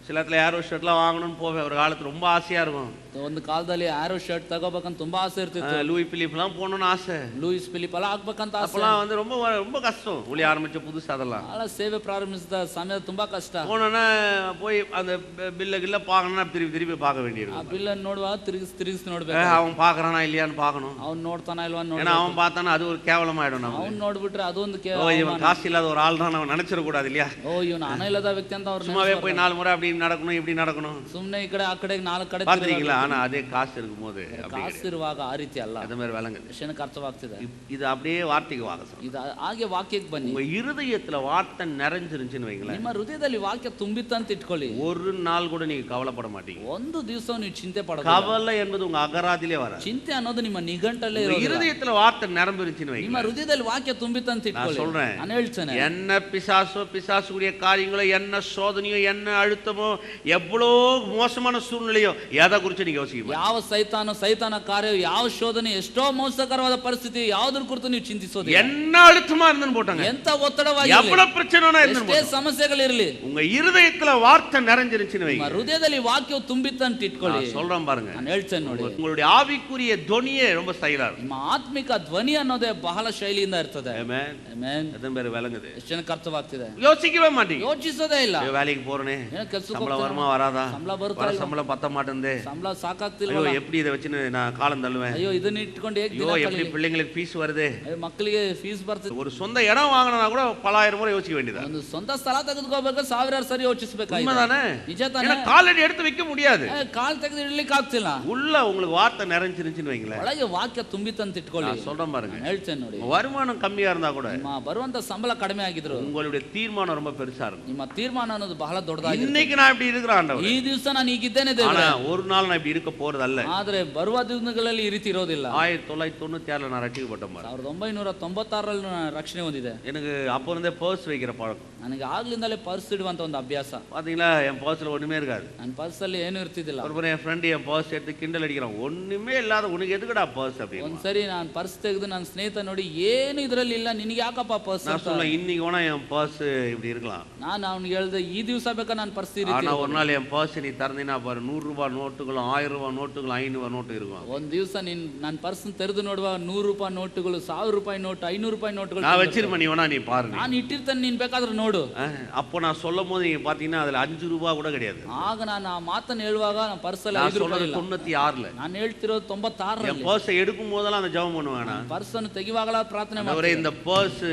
சில இடத்துல ஏரோ ஷர்ட்லாம் வாங்கணும்னு போவேன். ஒரு காலத்துல ரொம்ப ஆசையா இருக்கும். ಒಂದು ಕಾಲದಲ್ಲಿ ಆರೋ ಶರ್ಟ್ ತಗೋಬೇಕಂತ ತುಂಬಾ ಆಸೆ ಇರ್ತಿತ್ತು. லூயி பிலிப்லாம் போகணும்னு ஆசை. ಲೂಯಿಸ್ ಫಿಲಿಪ್ ಎಲ್ಲ ಆಗ್ಬೇಕಂತ ಆಸೆ. அப்பலாம் வந்து ரொம்ப கஷ்டம். ஊழிய ஆரம்பிச்ச புதுசு அதெல்லாம். ಬಹಳ ಸೇವೆ ಪ್ರಾರಂಭಿಸಿದ ಸಮಯ ತುಂಬಾ ಕಷ್ಟ. போனோன்னா போய் அந்த பில்ல பார்க்கணும்னா திருப்பி பார்க்க வேண்டியிருக்கும். ಆ ಬಿಲ್ ಅನ್ನು ನೋಡುವಾಗ ತಿರುಗಿಸಿ ನೋಡ್ಬೇಕು. அவன் பார்க்கறானா இல்லையான்னு பார்க்கணும். ಅವ್ನು ನೋಡ್ತಾನ ಇಲ್ವಾ ನೋಡಿ. ஏன்னா அவன் பார்த்தானா அது ஒரு கேவலமாயிடும் நமக்கு. ಅವ್ನು ನೋಡ್ಬಿಟ್ರೆ ಅದೊಂದು இவன் காசு இல்லாத ஒரு ஆள் தான் நம்ம நினைச்சிட கூடாது இல்லையா? ಓ ಇವನು ಹಣ ಇಲ್ಲದ ವ್ಯಕ್ತಿ ಅಂತ ಅವ್ರು சும்மாவே போய் 4 முறை அப்படி நடக்கணும் இப்படி நடக்கணும். ಸುಮ್ಮನೆ ಈ ಕಡೆ ಆ ಕಡೆ 4 ಕಡೆ பாத்தீங்களா? ஆனா அதே காசு இருக்கும்போது ಕಾಸು ಇರುವಾಗ ಆ ರೀತಿ ಅಲ್ಲ. ಅದ ಮೇಲೆ விளங்குது. ವಿಷಯಕ್ಕೆ ಅರ್ಥವಾಗ್ತಿದೆ. இது அப்படியே வார்த்தைக்கு வாசம். ಇದು ಹಾಗೆ ವಾಕ್ಯಕ್ಕೆ ಬನ್ನಿ. உங்க இருதயத்துல வார்த்தை நிறைஞ்சிருந்துச்சுன்னு வைங்களேன். ನಿಮ್ಮ ಹೃದಯದಲ್ಲಿ ವಾಕ್ಯ ತುಂಬಿತ್ತಂತ ಇಟ್ಕೊಳ್ಳಿ. ஒரு நாள் கூட நீங்க கவலைப்பட மாட்டீங்க. ಒಂದು ದಿವಸ ನೀವು ಚಿಂತೆ ಪಡೋದಿಲ್ಲ. கவலை என்பது உங்க அகராதிலே வராது. ಚಿಂತೆ ಅನ್ನೋದು ನಿಮ್ಮ ನಿಘಂಟಲ್ಲೇ ಇರೋದಿಲ್ಲ. இருதயத்துல வார்த்தை நிரம்பிருச்சுன்னு வைங்களேன். ನಿಮ್ಮ ಹೃದಯದಲ್ಲಿ ವಾಕ್ಯ ತುಂಬಿತ್ತಂತ ಇಟ್ಕೊಳ್ಳಿ. நான் சொல்றேன். ನಾನು ಹೇಳ್ತೇನೆ. என்ன பிசாசுடைய காரியங்களோ என்ன சோதனையோ என்ன அழுத்தமோ எவ்வளோ மோசமான சூழ்நிலையோ எதை குறித்து நீங்க யோசிக்க ಯಾವ ಸೈತಾನ ಕಾರ್ಯ ಯಾವ ಶೋಧನೆ ಎಷ್ಟೋ ಮೋಸಕರವಾದ ಪರಿಸ್ಥಿತಿ ಯಾವುದರ ಕುರಿತು ನೀವು ಚಿಂತಿಸೋದಿಲ್ಲ. என்ன அழுத்தமா இருந்துன்னு போட்டாங்க. ಎಂತ ಒತ್ತಡವಾಗಿ எவ்வளவு பிரச்சனைனா ಎಷ್ಟೇ ಸಮಸ್ಯೆಗಳಿರಲಿ உங்க இருதயத்துல வார்த்தை நிறைஞ்சிருச்சுன்னு வைங்க. ನಿಮ್ಮ ಹೃದಯದಲ್ಲಿ ವಾಕ್ಯವು ತುಂಬಿತ್ತಂತ ಇಟ್ಕೊಳ್ಳಿ. சொல்றேன் பாருங்க. ನಾನು ಹೇಳ್ತೇನೆ ನೋಡಿ. உங்களுடைய ஆவிக்குரிய ಧ್ವನಿயே ரொம்ப ஸ்டைலா இருக்கும். ನಿಮ್ಮ ಆತ್ಮಿಕ ಧ್ವನಿ ಅನ್ನೋದೇ ಬಹಳ ಶೈಲಿಯಿಂದ ಇರ್ತದೆ. ಆಮೆನ್. ಆಮೆನ್. ಅದನ್ನ ಬೇರೆ விளங்குது. ಎಷ್ಟು ಜನಕ್ಕೆ ಅರ್ಥವಾಗ್ತಿದೆ? யோசிக்கவே மாட்டீங்க. ಯೋಚಿಸೋದೇ ಇಲ್ಲ. வேலைக்கு போறனே சம்பளம் வருமா வராதா? ಸಂಬಳ ಬರುತ್ತಾ ಇಲ್ಲ? சம்பளம் பத்த மாட்டேங்குதே. ಸಂಬಳ ಸಾಕಾಗ್ತಿಲ್ಲ. ஐயோ எப்படி இதை வச்சு நான் காலம் தள்ளுவேன்? ಅಯ್ಯೋ ಇದನ್ನ ಇಟ್ಕೊಂಡು ಹೇಗೆ ஐயோ எப்படி பிள்ளைங்களுக்கு ஃபீஸ் வருது? ಮಕ್ಕಳಿಗೆ ಫೀಸ್ ಬರ್ತದೆ. ஒரு சொந்த இடம் வாங்கினா கூட பலாயிரம் முறை யோசிக்க வேண்டியதா? ಒಂದು ಸ್ವಂತ ಸ್ಥಳ ತೆಗೆದುಕೋಬೇಕು ಸಾವಿರಾರು ಸರಿ ಯೋಚಿಸಬೇಕಾಗಿದೆ. உண்மைதானே? ನಿಜ ತಾನೇ? ஏன்னா காலடி எடுத்து வைக்க முடியாது. ಕಾಲ್ ತೆಗೆದು ಇಡ್ಲಿಕ್ಕೆ ಆಗ್ತಿಲ್ಲ. உள்ள உங்களுக்கு வார்த்தை நிறைஞ்சிருச்சுன்னு வைங்களேன். ಒಳಗೆ ವಾಕ್ಯ ತುಂಬಿತ್ತಂತ ಇಟ್ಕೊಳ್ಳಿ. சொல்றேன் பாருங்க. ಹೇಳ್ತೇನೆ ನೋಡಿ. வருமானம் கம்மியா இருந்தா கூட ನಿಮ್ಮ ಬರುವಂತ ಸಂಬಳ ಕಡಿಮೆ ಆಗಿದ್ರು உங்களுடைய தீர்மானம் ரொம்ப பெருசா இருக்கும். ನಿಮ್ಮ ತೀರ್ಮಾನ ಅನ್ನೋದು ಬಹಳ ದೊಡ್ಡದಾಗಿದೆ. இன்னைக்கு நான் இப்படி இருக்கிறேன் ஆண்டவரே. ಈ ದಿವಸ ನಾನು ಹೀಗಿದ್ದೇನೆ ದೇವರೇ. ஆனா ஒரு நாள் நான் இப்படி இருக்க போறது அல்ல. ಆದ್ರೆ ಬರುವ ದಿನಗಳಲ್ಲಿ ಈ ರೀತಿ ಇರೋದಿಲ್ಲ. 1996 நான் ரட்சிக்கப்பட்டேன் பாரு. 1996ರಲ್ಲಿ ರಕ್ಷಣೆ ಹೊಂದಿದೆ. எனக்கு அப்போ இருந்தே பர்ஸ் வைக்கிற பழக்கம். ನನಗೆ ಆಗ್ಲಿಂದಲೇ ಪರ್ಸ್ ಇಡುವಂತ ಒಂದು ಅಭ್ಯಾಸ. பாத்தீங்களா, என் பர்ஸ்ல ஒண்ணுமே இருக்காது. ನನ್ನ ಪರ್ಸಲ್ಲಿ ಏನು ಇರ್ತಿದ್ದಿಲ್ಲ. ஒரு என் ஃப்ரெண்ட் என் பர்ஸ் எடுத்து கிண்டல் அடிக்கிறான், ஒண்ணுமே இல்லாத உனக்கு எதுக்குடா பர்ஸ் அப்படின்னு. ಒಂದ್ಸರಿ ನಾನು ಪರ್ಸ್ ತೆಗೆದು ನನ್ನ ಸ್ನೇಹಿತ ನೋಡಿ ಏನು ಇದರಲ್ಲಿ ಇಲ್ಲ, ನಿನಗೆ ಯಾಕಪ್ಪ ಪರ್ಸ್ நான் சொல்ல, இன்னைக்கு வேணா என் பர்ஸ் இப்படி இருக்கலாம், ನಾನು ಅವ್ನಿಗೆ ಹೇಳ್ದೆ ಈ ದಿವಸ ಬೇಕಾ ನನ್ನ ಪರ್ಸ್ ಈ ರೀತಿ. ஆனா ஒரு நாள் என் பர்ஸ் நீ திறந்தீனா பாரு, 100 ரூபாய் நோட்டுகளும் 1000 ரூபாய் நோட்டுகளும் 500 நோட்டு இருக்கும். ಒಂದ್ ದಿವಸ ನೀನ್ ನನ್ನ ಪರ್ಸ್ ತೆರೆದು ನೋಡುವ 100 ರೂಪಾಯಿ ನೋಟುಗಳು, 1000 ರೂಪಾಯಿ ನೋಟು, 500 ರೂಪಾಯಿ ನೋಟುಗಳು நான் வச்சிருப்பேன், நீ வேணா நீ பாரு. ನಾನು ಇಟ್ಟಿರ್ತೇನೆ, ನೀನ್ ಬೇಕಾದ್ರೆ ನೋಡು. அப்போ நான் சொல்லும் போது நீங்க பாத்தீங்கன்னா அதுல 5 ரூபாய் கூட கிடையாது. ಆಗ ನಾನು ಆ ಮಾತನ್ನ ಹೇಳುವಾಗ ನನ್ನ ಪರ್ಸಲ್ಲಿ 5 ರೂಪಾಯಿ ಇಲ್ಲ. 96ல ನಾನು ಹೇಳ್ತಿರೋದು 96ರಲ್ಲಿ. என் பர்ஸ் எடுக்கும் போதெல்லாம் அந்த ஜெபம் பண்ணுவேன். ಪರ್ಸ್ ಅನ್ನು ತೆಗಿವಾಗಲ ಪ್ರಾರ್ಥನೆ ಮಾಡ್ತೀನಿ, ದೇವರೇ இந்த பர்ஸ்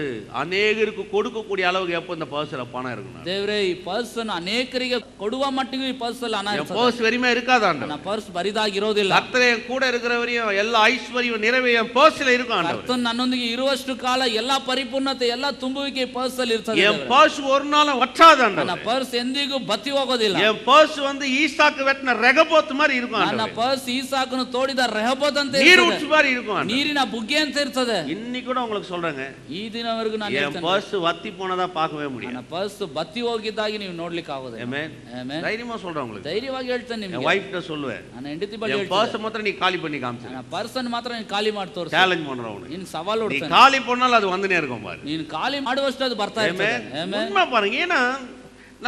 ಅನೇಕருக்கு கொடுக்கக்கூடிய அளவுக்கு எப்போ இந்த பர்ஸ்ல பணம் இருக்கும். ದೇವರೇ ಈ ಪರ್ಸ್ ಅನ್ನು ಅನೇಕರಿಗೆ ಕೊಡುವ ಮಟ್ಟಿಗೆ ಈ ಪರ್ಸ್ ಅಲ್ಲಿ ಹಣ ಇರ್ತದೆ. பர்ஸ் வெறுமே இருக்காதாண்டா, ನನ್ನ ಪರ್ಸ್ ಬರಿದಾಗಿರೋದಿಲ್ಲ. கர்த்தரே கூட இருக்கிறவரையும் எல்லா ஐஸ்வர்யம் நிறைவே என் பர்ஸ்ல இருக்கும் ஆண்டவரே. ಕರ್ತನು ನನ್ನೊಂದಿಗೆ ಇರುವಷ್ಟು ಕಾಲ ಎಲ್ಲಾ ಪರಿಪೂರ್ಣತೆ ಎಲ್ಲಾ ತುಂಬುವಿಕೆ ಪರ್ಸ್ ಅಲ್ಲಿ ಇರ್ತದೆ. என் பர்ஸ் ஒரு நாள் வற்றாதாண்டா, ನನ್ನ ಪರ್ಸ್ ಎಂದಿಗೂ ಬತ್ತಿ ಹೋಗೋದಿಲ್ಲ. என் பர்ஸ் வந்து ஈசாக்கு வெட்டின ரெகபோத் மாதிரி இருக்கும் ஆண்டவரே. ನನ್ನ ಪರ್ಸ್ ಈಸಾಕನು ತೋಡಿದ ರೆಹಬೋತ್ ಅಂತ நீர் ஊற்று மாதிரி இருக்கும் ஆண்டவரே, ನೀರಿನ ಬುಗ್ಗೆ ಅಂತ ಇರ್ತದೆ. இன்னைக்கு கூட உங்களுக்கு சொல்றேங்க, ಈ ದಿನವರೆಗೂ ನಾನು என் ಹೇಳ್ತೇನೆ, பர்ஸ் வத்தி போனதா பார்க்கவே முடியாது. ನನ್ನ ಪರ್ಸ್ ಬತ್ತಿ ಹೋಗಿದ್ದಾಗಿ ನೀವು ನೋಡ್ಲಿಕ್ಕೆ ಆಗೋದಿಲ್ಲ. ஆமென். ಆಮೆನ್. தைரியமா சொல்றேன் உங்களுக்கு, ಧೈರ್ಯವಾಗಿ ಹೇಳ್ತೇನೆ என் ನಿಮಗೆ. வைஃப் கிட்ட சொல்லுவேன், ನನ್ನ ಹೆಂಡತಿ ಬಗ್ಗೆ என் ಹೇಳ್ತೇನೆ, பர்ஸ் மாத்திரம் நீ காலி பண்ணி காமிச்சு, ನನ್ನ ಪರ್ಸ್ ಅನ್ನು ಮಾತ್ರ ನೀನು ಖಾಲಿ ಮಾಡಿ ತೋರಿಸು. சேலஞ்ச் பண்றேன் உனக்கு. ನೀನು ಸವಾಲು நீ ಹೊಡ್ತೇನೆ, காலி பண்ணாலும் அது வந்துனே இருக்கும் பாரு. ನೀನು ಖಾಲಿ ಮಾಡುವಷ್ಟು ಅದು ಬರ್ತಾ ಇರ್ತದೆ. ಆಮೆನ್. உண்மை பாருங்க, ஏன்னா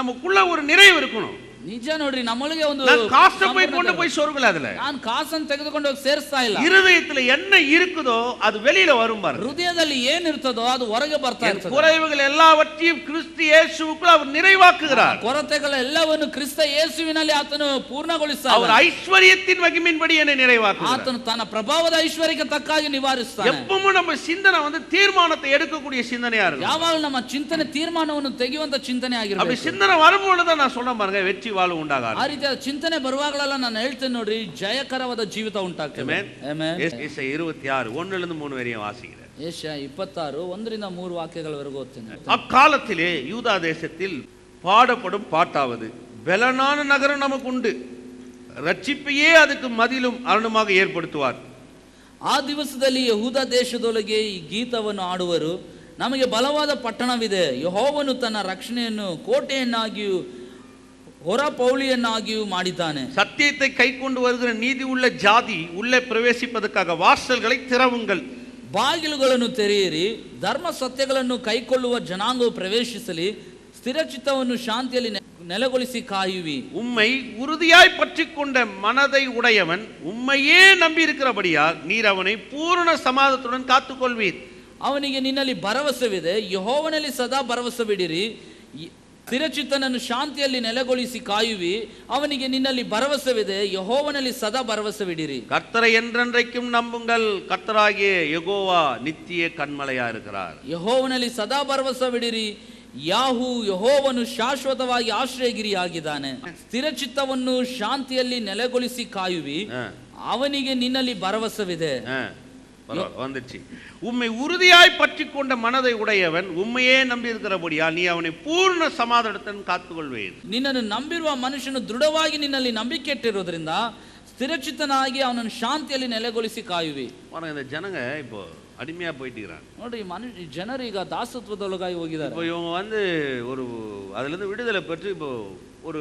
நமக்குள்ள ஒரு நிறைவு இருக்கணும். ನಿಜ ನೋಡ್ರಿ, ನಮ್ಮೊಳಗೆ ಒಂದು நான் காசை போய் கொண்டு போய் சொருகல, அதுல ನಾನು ಕಾಸನ್ನು ತೆಗೆದುಕೊಂಡು ಹೋಗಿ ಸೇರಿಸ್ತಾ ಇಲ್ಲ. இருதயத்துல என்ன இருக்குதோ அது வெளியில வரும் பாருங்க. ಹೃದಯದಲ್ಲಿ ಏನಿರ್ತದೋ ಅದು ಹೊರಗೆ ಬರ್ತಾ ಇರ್ತದೆ. குறைவுகள் எல்லாவற்றையும் கிறிஸ்து இயேசுவுக்குள் அவர் நிறைவாக்குகிறார். ಕೊರತೆಗಳ ಎಲ್ಲವನ್ನು ಕ್ರಿಸ್ತ ಯೇಸುವಿನಲ್ಲಿ ಆತನು ಪೂರ್ಣಗೊಳಿಸ್ತಾನೆ. அவர் ஐஸ்வரியத்தின் மகிமையின்படி என்னை நிறைவாக்குகிறார். ಆತನು ತನ್ನ ಪ್ರಭಾವದ ಐಶ್ವರ್ಯಕ್ಕೆ ತಕ್ಕಾಗಿ ನಿವಾರಿಸ್ತಾನೆ. எப்பவும் நம்ம சிந்தனை வந்து தீர்மானத்தை எடுக்கக்கூடிய சிந்தனையா இருக்கும். ಯಾವಾಗಲೂ ನಮ್ಮ ಚಿಂತನೆ ತೀರ್ಮಾನವನ್ನು ತೆಗೆಯುವಂತ ಚಿಂತನೆ ಆಗಿರಬೇಕು. அப்படி சிந்தனை வரும்போது தான் நான் சொல்றேன் பாருங்க, வெற்றி வாழ்வு உண்டாகாது. ಆ ರೀತಿಯ ಚಿಂತನೆ ಬರುವಾಗಲೆಲ್ಲ ನಾನು ಹೇಳ್ತೇನೆ ನೋಡ್ರಿ, ಜಯಕರವಾದ ಜೀವಿತ ಉಂಟಾಗ್ತದೆ. ಆಮೆನ್. ಯೆಶಾಯ 26 1 ರಿಂದ 3 வரையும் வாசிக்கிறேன். ಯೆಶಾಯ 26 1 ರಿಂದ 3 ವಾಕ್ಯಗಳವರೆಗೂ ಓದ್ತೇನೆ. அக்காலத்திலே யூதா தேசத்தில் பாடப்படும் பாட்டாவது, பெலனான நகரம் நமக்கு உண்டு, ரட்சிப்பையே அதுக்கு மதிலும் அரணுமாக ஏற்படுத்துவார். ಆ ದಿವಸದಲ್ಲಿ ಯೆಹೂದ ದೇಶದೊಳಗೆ ಈ ಗೀತವನ್ನು ಆಡುವರು, ನಮಗೆ ಬಲವಾದ ಪಟ್ಟಣವಿದೆ, ಯೆಹೋವನು ತನ್ನ ರಕ್ಷಣೆಯನ್ನು ಕೋಟೆಯನ್ನಾಗಿಯೂ ಹೊರಪೌಳಿಯನ್ನಾಗಿಯೂ ಮಾಡಿದ್ದಾನೆ. சத்தியத்தை கை கொண்டு வருகிற நீதி உள்ள ஜாதி உள்ளே பிரவேசிப்பதற்காக வாசல்களை திறவுங்கள். ಬಾಗಿಲುಗಳನ್ನು ತೆರೆಯಿರಿ, ಧರ್ಮ ಸತ್ಯಗಳನ್ನು ಕೈಕೊಳ್ಳುವ ಜನಾಂಗವು ಪ್ರವೇಶಿಸಲಿ, ಸ್ಥಿರಚಿತ್ತವನ್ನು ಶಾಂತಿಯಲ್ಲಿ ನೆಲೆಗೊಳಿಸಿ ಕಾಯುವಿ. உம்மை உறுதியாய் பற்றிக் கொண்ட மனதை உடையவன் உம்மையே நம்பி இருக்கிறபடியால் நீர் அவனை பூரண சமாதானத்துடன் காத்துக்கொள்வீர். ಅವನಿಗೆ ನಿನ್ನಲ್ಲಿ ಭರವಸೆವಿದೆ, ಯೆಹೋವನಲ್ಲಿ ಸದಾ ಭರವಸವಿಡಿರಿ, ಸ್ಥಿರಚಿತ್ತನನ್ನು ಶಾಂತಿಯಲ್ಲಿ ನೆಲೆಗೊಳಿಸಿ ಕಾಯುವಿ. ಅವನಿಗೆ ನಿನ್ನಲ್ಲಿ ಭರವಸೆವಿದೆ, ಯೆಹೋವನಲ್ಲಿ ಸದಾ ಭರವಸವಿಡಿರಿ. கர்த்தரை என்றென்றைக்கும் நம்புங்கள், கர்த்தராகிய யெகோவா நித்திய கன்மலையா இருக்கிறார். ಯೆಹೋವನಲ್ಲಿ ಸದಾ ಭರವಸವಿಡಿರಿ, ಯೆಹೋವನು ಶಾಶ್ವತವಾಗಿ ಆಶ್ರಯಗಿರಿಯಾಗಿದ್ದಾನೆ. ಸ್ಥಿರಚಿತ್ತವನ್ನು ಶಾಂತಿಯಲ್ಲಿ ನೆಲೆಗೊಳಿಸಿ ಕಾಯುವಿ, ಅವನಿಗೆ ನಿನ್ನಲ್ಲಿ ಭರವಸವಿದೆ. வந்துச்சு. உம்மை உறுதியாய் பற்றி கொண்ட மனதை உடையவன் உம்மையே நம்பி இருக்கிறபடியா நீ அவனை பூர்ண சமாதானத்துடன் காத்துக்கொள்வேன். ನಿನ್ನನ್ನು ನಂಬಿರುವ ಮನುಷ್ಯನು ದೃಢವಾಗಿ ನಿನ್ನಲ್ಲಿ ನಂಬಿಕೆ ಇಟ್ಟಿರೋದ್ರಿಂದ ಸ್ಥಿರಚಿತ್ತನಾಗಿ ಅವನನ್ನು ಶಾಂತಿಯಲ್ಲಿ ನೆಲೆಗೊಳಿಸಿ ಕಾಯುವಿ. இந்த ஜனங்க இப்போ அடிமையா போயிட்டு இருக்காங்க ನೋಡ್ರಿ, ಜನರು ಈಗ ದಾಸತ್ವದೊಳಗಾಗಿ ಹೋಗಿದ್ದಾರೆ. இப்போ இவங்க வந்து ஒரு அதுல இருந்து விடுதலை பெற்று இப்போ ஒரு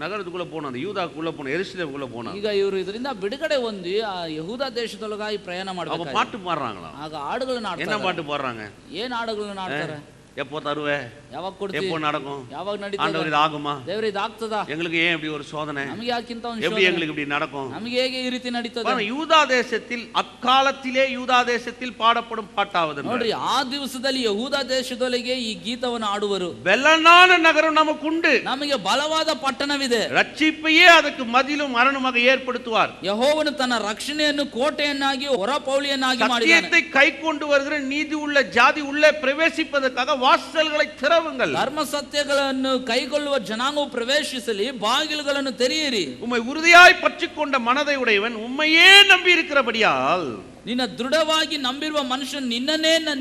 ನಗರದಕ್ಕೂಲ போனோம், அந்த யூதாக்குள்ள போனோம், எருசலேமுக்குள்ள போனோம். ಈಗ ಇವರು ಇದರಿಂದ ಬಿಡುಗಡೆ ಹೊಂದಿ ಆ ಯಹೂದ ದೇಶದೊಳಗಾಗಿ ಪ್ರಯಾಣ ಮಾಡಬೇಕು. அவங்க பாட்டு பாடுறாங்களா? ಆಗ ಹಾಡುಗಳನ್ನು ಹಾಡ್ತಾರೆ. என்ன பாட்டு பாடுறாங்க? ಏನ್ ಹಾಡುಗಳನ್ನು ಹಾಡ್ತಾರೆ? எப்போ தருவே, ಯಾವಾಗ ಕೊಡ್ತೀವಿ, எப்போ நடக்கும், ಯಾವಾಗ ನಡೀತದೆ, ஆண்டவர் இது ஆகுமா, ದೇವರೇ ಇದು ಆಗ್ತದಾ, எங்களுக்கு ஏன் இப்படி ஒரு சோதனை, ನಮಗೆ ಯಾಕಿಂತ ಒಂದು எப்படி எங்களுக்கு இப்படி நடக்கும், ನಮಗೆ ಹೇಗೆ ಈ ರೀತಿ ನಡೀತದೆ? யூதா தேசத்தில் அக்காலத்திலே யூதா தேசத்தில் பாடப்படும் பாட்டாவது. ನೋಡ್ರಿ, ಆ ದಿವಸದಲ್ಲಿ ಯಹೂದ ದೇಶದೊಳಗೆ ಈ ಗೀತವನ್ನು ಆಡುವರು. பெலனான நகரம் நமக்கு உண்டு, ನಮಗೆ ಬಲವಾದ ಪಟ್ಟಣವಿದೆ, ரட்சிப்பையே ಅದಕ್ಕೆ ಮದಿலும் அரணுமாக ஏற்படுத்துவார். ಯೆಹೋವನು ತನ್ನ ರಕ್ಷಣೆಯನ್ನು ಕೋಟೆಯನ್ನಾಗಿ ಹೊರಪೌಳಿಯನ್ನಾಗಿ ಮಾಡಿದ್ದಾನೆ. சத்தியத்தை கை கொண்டு வருகிற நீதி உள்ள ஜாதி உள்ளே பிரவேசிப்பதற்காக வாசல்களை திறவுங்கள். ಧರ್ಮ ಸತ್ಯಗಳನ್ನು ಕೈಗೊಳ್ಳುವ ಜನಾಂಗವು ಪ್ರವೇಶಿಸಲಿ, ಬಾಗಿಲುಗಳನ್ನು ತೆರೆಯಿರಿ. உம்மை உறுதியாய் பற்றிக் கொண்ட மனதை உடையவன் உம்மையே நம்பி இருக்கிறபடியால் ನಿನ್ನ ದೃಢವಾಗಿ ನಂಬಿರುವ ಮನುಷ್ಯನು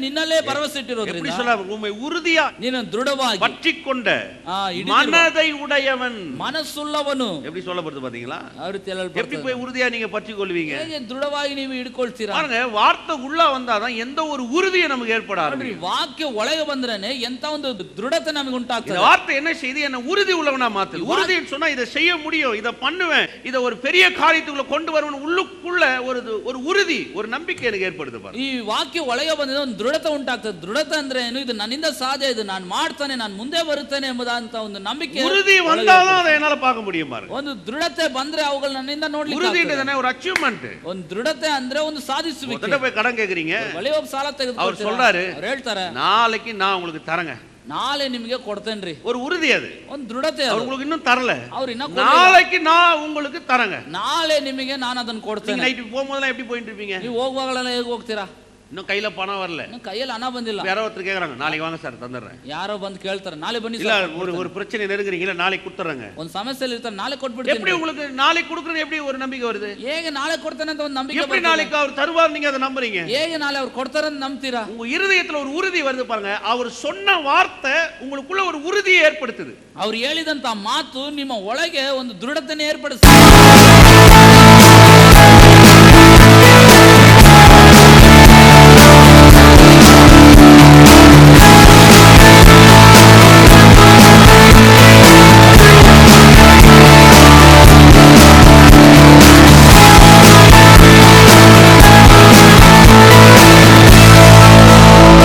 ನಿನ್ನಲ್ಲೇ ಭರವಸೆ எப்படி ಇಟ್ಟಿರೋದ್ರಿಂದ சொல்ல உண்மை உறுதியா ನೀನು ದೃಢವಾಗಿ பற்றிக்கொண்ட ಹಿಡಿದಿರುವ மனதை உடையவன் ಮನಸ್ಸುಳ್ಳವನು எப்படி சொல்லப்படுது பாத்தீங்களா? ಯಾವ ರೀತಿ எப்படி போய் உறுதியா நீங்க பற்றிக் கொள்வீங்க? ಹೇಗೆ ದೃಢವಾಗಿ ನೀವು ಹಿಡ್ಕೊಳ್ತೀರಾ? பாருங்க, வார்த்தை உள்ள வந்தாதான் எந்த ஒரு உறுதியை நமக்கு ஏற்பட ஆரம்பிக்கும். ವಾಕ್ಯ ಒಳಗೆ ಬಂದ್ರೇನೆ ಎಂತ ಒಂದು ದೃಢತೆ ನಮಗೆ இந்த ಉಂಟಾಗ್ತದೆ. வார்த்தை என்ன செய்து என்ன உறுதி உள்ளவனா மாத்துது. உறுதின்னு சொன்னா இதை செய்ய முடியும், இதை பண்ணுவேன், இதை ஒரு பெரிய காரியத்துக்குள்ள கொண்டு வருவேன், உள்ளுக்குள்ள ஒரு உறுதி, ஒரு நம்பிக்கை எனக்கு ஏற்படுது பாருங்க. ಈ ವಾಕ್ಯ ಒಳಗೆ ಬಂದಿದೆ ಒಂದು ದೃಢತೆ ಉಂಟಾಗ್ತದೆ. ದೃಢತೆ ಅಂದ್ರೆ ಏನು? ಇದು ನನ್ನಿಂದ ಸಾಧ್ಯ, ಇದು ನಾನು ಮಾಡ್ತಾನೆ, ನಾನು ಮುಂದೆ ಬರುತ್ತೇನೆ ಎಂಬುದಂತ ಒಂದು ನಂಬಿಕೆ. உறுதி வந்தாதான் அதை என்னால பார்க்க முடியும் பாருங்க. ಒಂದು ದೃಢತೆ ಬಂದ್ರೆ ಅವುಗಳು ನನ್ನಿಂದ ನೋಡ್ಲಿಕ್ಕೆ உறுதின்றதுனா ஒரு அச்சீவ்மென்ட். ಒಂದು ದೃಢತೆ ಅಂದ್ರೆ ಒಂದು ಸಾಧಿಸುವಿಕೆ. ஒருத்தட்ட போய் கடன் கேக்குறீங்க, ಬಳಿ ಹೋಗಿ ಸಾಲ ತೆಗೆದುಕೊಳ್ತೀರಾ, அவர் சொல்றாரு, ಅವ್ರು ಹೇಳ್ತಾರೆ நாளைக்கு நான் உங்களுக்கு தரேங்க, ನಾಳೆ ನಿಮಗೆ ಕೊಡ್ತೇನ್ರಿ. ஒரு உறுதி அது, ಒಂದು ದೃಢತೆ. அவர் உங்களுக்கு இன்னும் தரல, ಅವ್ರು ಇನ್ನ நாளைக்கு நான் உங்களுக்கு தரேங்க, ನಾಳೆ ನಿಮಗೆ ನಾನು ಅದನ್ನ ಕೊಡ್ತೇನೆ. நைட் போகும்போதெல்லாம் எப்படி போயிட்டு இருப்பீங்க? ನೀವು ಹೋಗುವಾಗಲೆಲ್ಲ ಹೇಗೆ ಹೋಗ್ತೀರಾ? இன்னும் கையில பணம் வரல, ಕೈಯಲ್ಲಿ ಹಣ ಬಂದಿಲ್ಲ, யாரோ ஒருத்தர் கேக்குறாங்க, நாளைக்கு வாங்க சார் தந்துடுறேன், ಯಾರೋ ಬಂದು ಕೇಳ್ತಾರೆ ನಾಳೆ ಬನ್ನಿ இல்ல ಸರ್, ஒரு பிரச்சனை நெருங்குறீங்க, நாளைக்கு கொடுத்துறேங்க. ಒಂದು ಸಮಸ್ಯೆಯಲ್ಲಿ ಇರ್ತಾರೆ, ನಾಳೆ ಕೊಟ್ಬಿಡ್ತೀನಿ. எப்படி உங்களுக்கு நாளைக்கு கொடுக்குறது எப்படி ஒரு நம்பிக்கை வருது? ಹೇಗೆ ನಾಳೆ ಕೊಡ್ತಾನೆ ಅಂತ ಒಂದು ನಂಬಿಕೆ எப்படி நாளைக்கு அவர் தருவார் நீங்க அதை நம்புறீங்க? ಹೇಗೆ ನಾಳೆ ಅವ್ರು ಕೊಡ್ತಾರೆ ಅಂತ ನಂಬ್ತೀರಾ? உங்க இருதயத்துல ஒரு உறுதி வருது பாருங்க. அவர் சொன்ன வார்த்தை உங்களுக்குள்ள ஒரு உறுதியை ஏற்படுத்துது. ಅವ್ರು ಹೇಳಿದಂತ ಮಾತು ನಿಮ್ಮ ಒಳಗೆ ಒಂದು ದೃಢತೆಯನ್ನು ಏರ್ಪಡಿಸುತ್ತೆ.